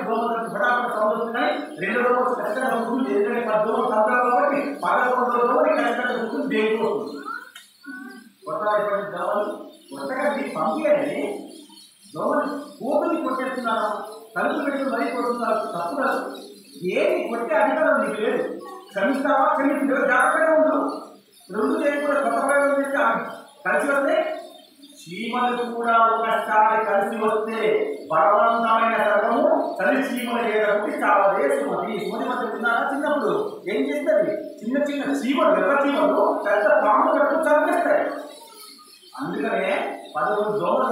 దోమలు ఫటాఫట్ సౌండ్ వస్తున్నాయి. 2 రోజులు ఖచ్చితంగా ఉంటుంది, ఎందుకంటే 10 దోమలు సంతాలు కాబట్టి 11 రోజులు ఖచ్చితంగా ఉంటుంది, దేనికి వస్తుంది. కొత్తగా పంపించండి, దోమలు కోతుల్ని కొట్టేస్తున్నారు, తలుపు పెట్టుకుని మరీ కొడుతున్నారు, తప్పు కాదు. ఏమి కొట్టే అధికారం నీకు లేదు. క్షమిస్తావా? క్షమించు, జాగ్రత్తగా ఉండు. 2 చేయకుండా కొత్త ప్రయోగం చేస్తే కలిసి వస్తే చీమలు కూడా ఒకసారి కలిసి వస్తే బలవంతమైన సర్వము తల్లి చీమలు చేయడానికి చాలా సుమతి మధ్య ఉన్నారా? చిన్నప్పుడు ఏం చేస్తుంది? చిన్న చీమలు, ఎర్ర చీమలు పెద్ద పాము కట్టు చంపేస్తాయి. అందుకనే 11 దోమలు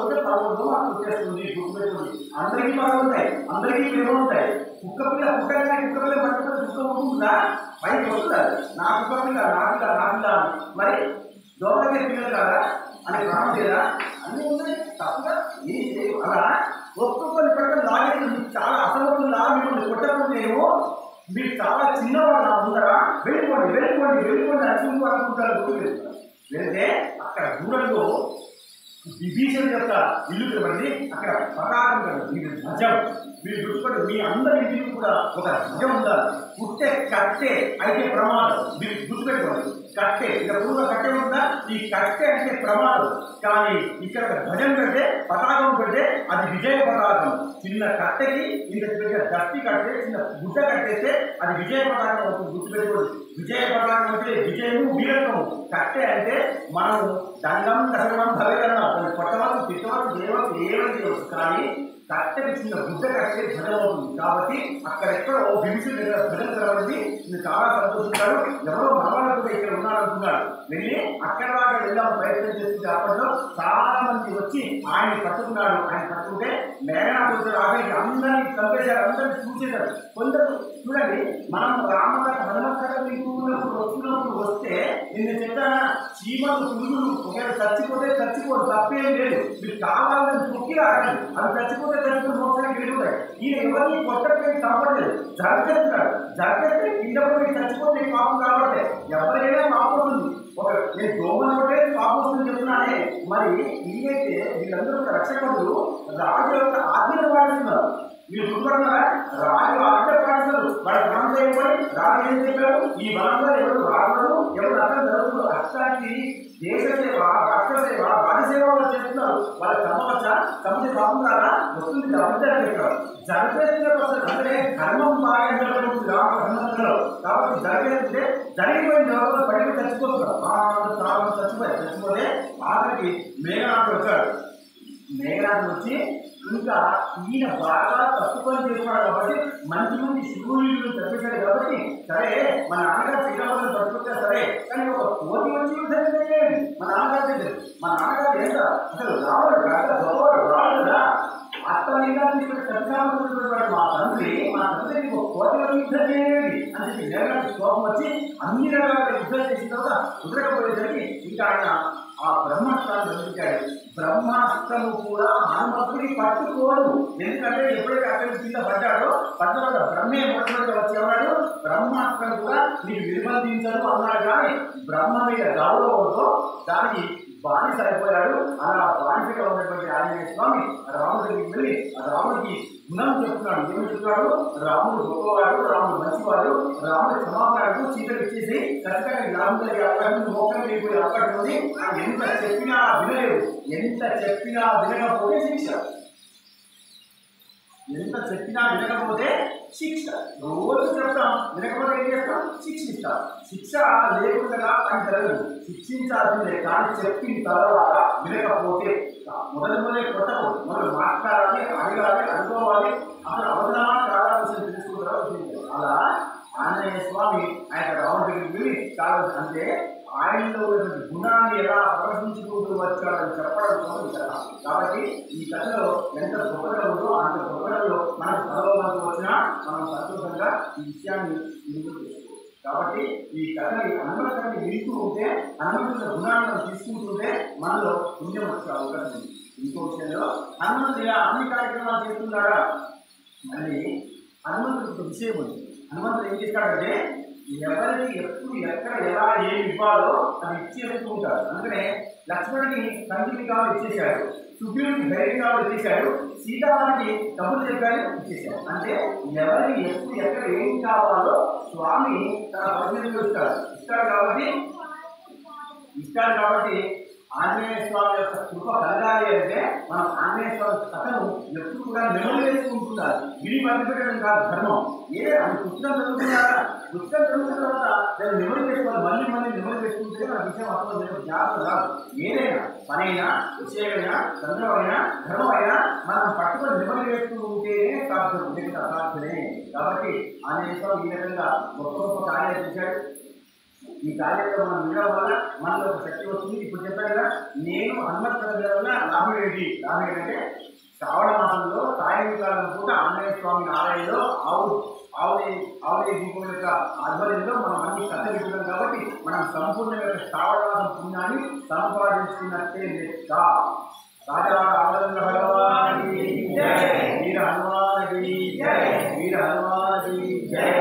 ఉంటే 11 దోమలు కుట్టేస్తుంది. గుర్తుపెట్టుకుంది, అందరికీ పనులు ఉంటాయి, అందరికీ ప్రేమలు ఉంటాయి. కుక్క పిల్ల పట్టుకుంటే కుక్క ఉంటుందా? పైకి వస్తుందా? నా కుక్క పిల్ల నా మరి దోమలకే పిల్లలు కాదా అని ప్రాణం లేదా? అన్నీ ఉన్నాయి, తప్పగా ఏం చేయవు. అలా ఒక్కొక్కరిని పక్కన లాగేసి చాలా అసమర్థులా మిమ్మల్ని కొట్టకుంటేమో మీరు చాలా చిన్నవాళ్ళు ఉన్నారా? వెళ్ళిపోండి అనుకుంటూ అనుకుంటారు. వెళితే అక్కడ దూరంలో విభీషణుడి యొక్క ఇల్లు కనబడింది, అక్కడ పతాకం కనబడింది, ఇది ధ్వజం. మీరు గుర్తుపడి మీ అందరి ఇంటికి కూడా ఒక ధ్వజం ఉండాలి. పుట్టే కట్టే అయితే ప్రమాదం, మీరు గుర్తుపెట్టుకోండి. కట్టే ఇక్కడ పూర్వ కట్టె ఉందా, ఈ కట్టె అంటే ప్రమాదం. కానీ ఇక్కడ ధ్వజం పెడితే, పతాకం పెడితే అది విజయ పతాకం. చిన్న కట్టెకి ఇంత పెద్ద దస్తి కట్టే, చిన్న గుడ్డ కట్టేస్తే అది విజయ పతాకం అవుతుంది. గుర్తుపెట్టుకోండి. విజయ పతాకం అంటే విజయము, వీరత్వము. కట్టె అంటే మనం దండం దశనం భవేదనం, కొట్టవచ్చు, తిట్టవచ్చు, చేయవచ్చు, ఏమని చేయవచ్చు. కానీ కట్టెకి చిన్న గుడ్డ కట్టే ధ్వజం అవుతుంది. కాబట్టి అక్కడెక్కడో విభీషణుడి దగ్గర ధ్వజం కలబడింది. నేను చాలా సంతోషించాడు. ఎవరో మనవాళ్ళు కూడా ఇక్కడ ఉన్నారనుకున్నాడు. వెళ్ళి అక్కడ దాకా వెళ్ళాము ప్రయత్నం చేస్తుంటే అప్పట్లో చాలా మంది వచ్చి ఆయన పట్టుకున్నాడు. ఆయన పట్టుకుంటే మేఘనాథుడు ఆఖరికి అందరినీ చంపేశారు, అందరినీ చూసేశారు. కొందరు చూడండి, మనం రామకథ హనుమకథ వస్తున్నప్పుడు వస్తే నిన్న చెప్పానా, చీమలు పురుగులు ఒకవేళ చచ్చిపోతే చచ్చిపోదు, తప్పేం లేదు. మీరు కావాలని తొక్కి రాకండి, అవి చచ్చిపోతే చచ్చిపోతే మోసానికి వెళ్ళిపోతాయి. ఈయన ఎవరిని కొట్టడానికి చంపట్లేదు, జరగేస్తున్నాడు. జరిగితే కింద పడి చచ్చిపోతే పాపం కాబట్టి ఎవరైనా పాపం వస్తుంది. ఒక నేను దోమలు కొట్టే పాపం వస్తుంది చెప్తున్నానే. మరి ఈయనైతే వీళ్ళందరూ రక్షకుడు రాజు యొక్క ఆజ్ఞను పాటిస్తున్నారు. మీరు గుర్తుపడుతున్నారా? రాజు ఆజ్ఞ పాటిస్తున్నారు. వాళ్ళ వనం చేయబడి రాజు ఏం చెప్పారు, ఈ వనంలో ఎవరు రాజు ఎవరు అర్థం జరుగుతుంది. అట్లాంటి దేశ సేవ, రాష్ట్ర సేవ, రాజసేవ వాళ్ళు చేస్తున్నారు. వాళ్ళకి చంపవచ్చా? చంపితే పాపం రాదా? వస్తుంది చెప్పారు. జరిపేస్తే అంటే ధర్మం బాగా జరుగుతుంది రామలో. కాబట్టి జరిపేస్తే జరిగిపోయిన తర్వాత బయటకు చచ్చిపోతున్నారు. చాలా చచ్చిపోతే ఆఖరికి మేఘనాథుడు వచ్చాడు. మేఘనాథుడు వచ్చి ఇంకా ఈయన బాగా తప్పు పని చేస్తున్నాడు కాబట్టి మంచి మంది శివుడు చంపేశాడు. కాబట్టి సరే మన నాన్నగారు శ్రీరాములను పట్టుకుంటే సరే, కానీ ఒక కోటి వచ్చి చేయండి మా నాన్నగారి దగ్గర. మా నాన్నగారు ఏంట అసలు రావాడు కాదు, గొప్పవాడు రాడు కదా. అత్తలింగాన్ని ఇక్కడ చంపాలనుకుంటున్నాడు మా తండ్రి ఒక కోటి వచ్చి యుద్ధం చేయండి అని చెప్పి మేఘనాథుడు కోపం వచ్చి అన్ని రకాల యుద్ధం చేసిన తర్వాత కుదరకపోయేసరికి ఇంకా ఆయన ఆ బ్రహ్మాస్త్రాన్ని బంధించాడు. బ్రహ్మాస్త్రము కూడా హనుమంతుడిని పట్టుకోడు. ఎందుకంటే ఎప్పుడైతే అక్కడి కింద పడ్డాడో పడ్డ బ్రహ్మే మొట్టమొదటిగా వచ్చి అన్నాడు, బ్రహ్మాస్త్రం కూడా నీకు నిర్బంధించదు అన్నాడు. కానీ బ్రహ్మ మీద గౌరవంతో దానికి బానిస అయిపోయాడు. అలా బానిసగా ఉన్నటువంటి ఆంజనేయ స్వామి రాముడికి వెళ్ళి ఆ రాముడికి గుణం చెప్తున్నాడు. ఏమి చెప్తున్నాడు? రాముడు గొప్పవాడు, రాముడు మంచివాడు, రాముడు క్షమాపణకు చీకటి ఇచ్చేసి ఖచ్చితంగా రాముడి అవకాశం మోక్షం అయిపోయే అవకాశం ఉంది. ఎంత చెప్పినా వినలేదు, ఎంత చెప్పినా వినకపోతే శిక్ష, ఎంత చెప్పినా వినకపోతే శిక్ష. రోజు చెప్తాం, వినకపోతే ఏం చేస్తాం? శిక్షిస్తాం. శిక్ష లేకుండా అని జరగదు, శిక్షించాల్సిందే. కానీ చెప్పిన తర్వాత వినకపోతే మొదటి కొట్టకూడదు. మొదలు మాట్లాడాలి, అడగాలి, అనుకోవాలి, అసలు అవసరమా చాలా విషయం తెలుసుకుంటారు. అలా ఆంజనేయ స్వామి ఆయన రాముడి దగ్గరికి వెళ్ళి చాలా అంటే ఆయనలో ఉన్నటువంటి గుణాన్ని ఎలా ప్రదర్శించుకుంటూ వచ్చాడని చెప్పడం కోసం కథ. కాబట్టి ఈ కథలో ఎంత గొప్పగా ఉందో అంత గొప్పలో మనకు చదవడానికి వచ్చినా మనం సంతోషంగా ఈ విషయాన్ని చేసుకోవాలి. కాబట్టి ఈ కథని హనుమంతుడిని వింటూ ఉంటే, హనుమంతుడి గుణాలను తీసుకుంటుంటే మనలో పుణ్యం వచ్చే అవకాశం ఉంది. ఇంకో విషయంలో హనుమంతుడు ఇలా అన్ని కార్యక్రమాలు చేస్తున్నాడా, మళ్ళీ హనుమంతుడికి ఒక విషయం ఉంది. హనుమంతుడు ఏం చేస్తాడంటే ఎవరికి ఎప్పుడు ఎక్కడ ఎలా ఏమి ఇవ్వాలో అది ఇచ్చేస్తూ ఉంటాడు. అందుకనే లక్ష్మణుడికి సంజీవికాలు ఇచ్చేశాడు, సుగ్రీవుడికి ధైర్యంగా ఇచ్చేశాడు, సీతారాముడికి డబ్బులు చెప్పాడు ఇచ్చేశాడు. అంటే ఎవరికి ఎప్పుడు ఎక్కడ ఏం కావాలో స్వామి తన పరిస్థితులు ఇస్తాడు కాబట్టి ఆంజనేయ స్వామి యొక్క కృప కలగాలి అంటే మనం ఆంజనేయ స్వామి కథను ఎప్పుడు కూడా నెమరు వేసుకుంటున్నారు. గిరి పంచిపెట్టడం కాదు ధర్మం. అది పుస్తకం చదువుతున్నారా, పుస్తకం చదువుతున్న తర్వాత దాన్ని నెమరు వేసుకోవాలి. మళ్ళీ నెమరు వేసుకుంటే మన విషయం అర్థం చేయడం జ్ఞాపకం రాదు. ఏదైనా పనైనా, విషయమైనా, చంద్రమైనా, ధర్మమైనా మనం పట్టుకొని నెమరు వేస్తూ ఉంటేనే సాధ్యం, లేకపోతే అసాధ్యమే. కాబట్టి ఆంజనేయ స్వామి ఈ విధంగా గొప్ప గొప్ప కార్యాలు చేశాడు. ఈ కార్యక్రమం మనం వినడం వల్ల మనలో ఒక శక్తి వస్తుంది. ఇప్పుడు చెప్పాను కదా, నేను హనుమంతుడి వల్ల లాభం ఏంటి అంటే శ్రావణ మాసంలో సాయంకాలం పూట ఆంజనేయ స్వామి ఆలయంలో ఆవునే దీపం యొక్క ఆధ్వర్యంలో మనం అన్ని కథ వింటున్నాం. కాబట్టి మనం సంపూర్ణంగా శ్రావణ మాసం పుణ్యాన్ని సంపాదించుకున్నట్టే లెక్క. రాజా భగవానికి జై, వీర హనుమానికి జై, వీర హనుమానికి జై.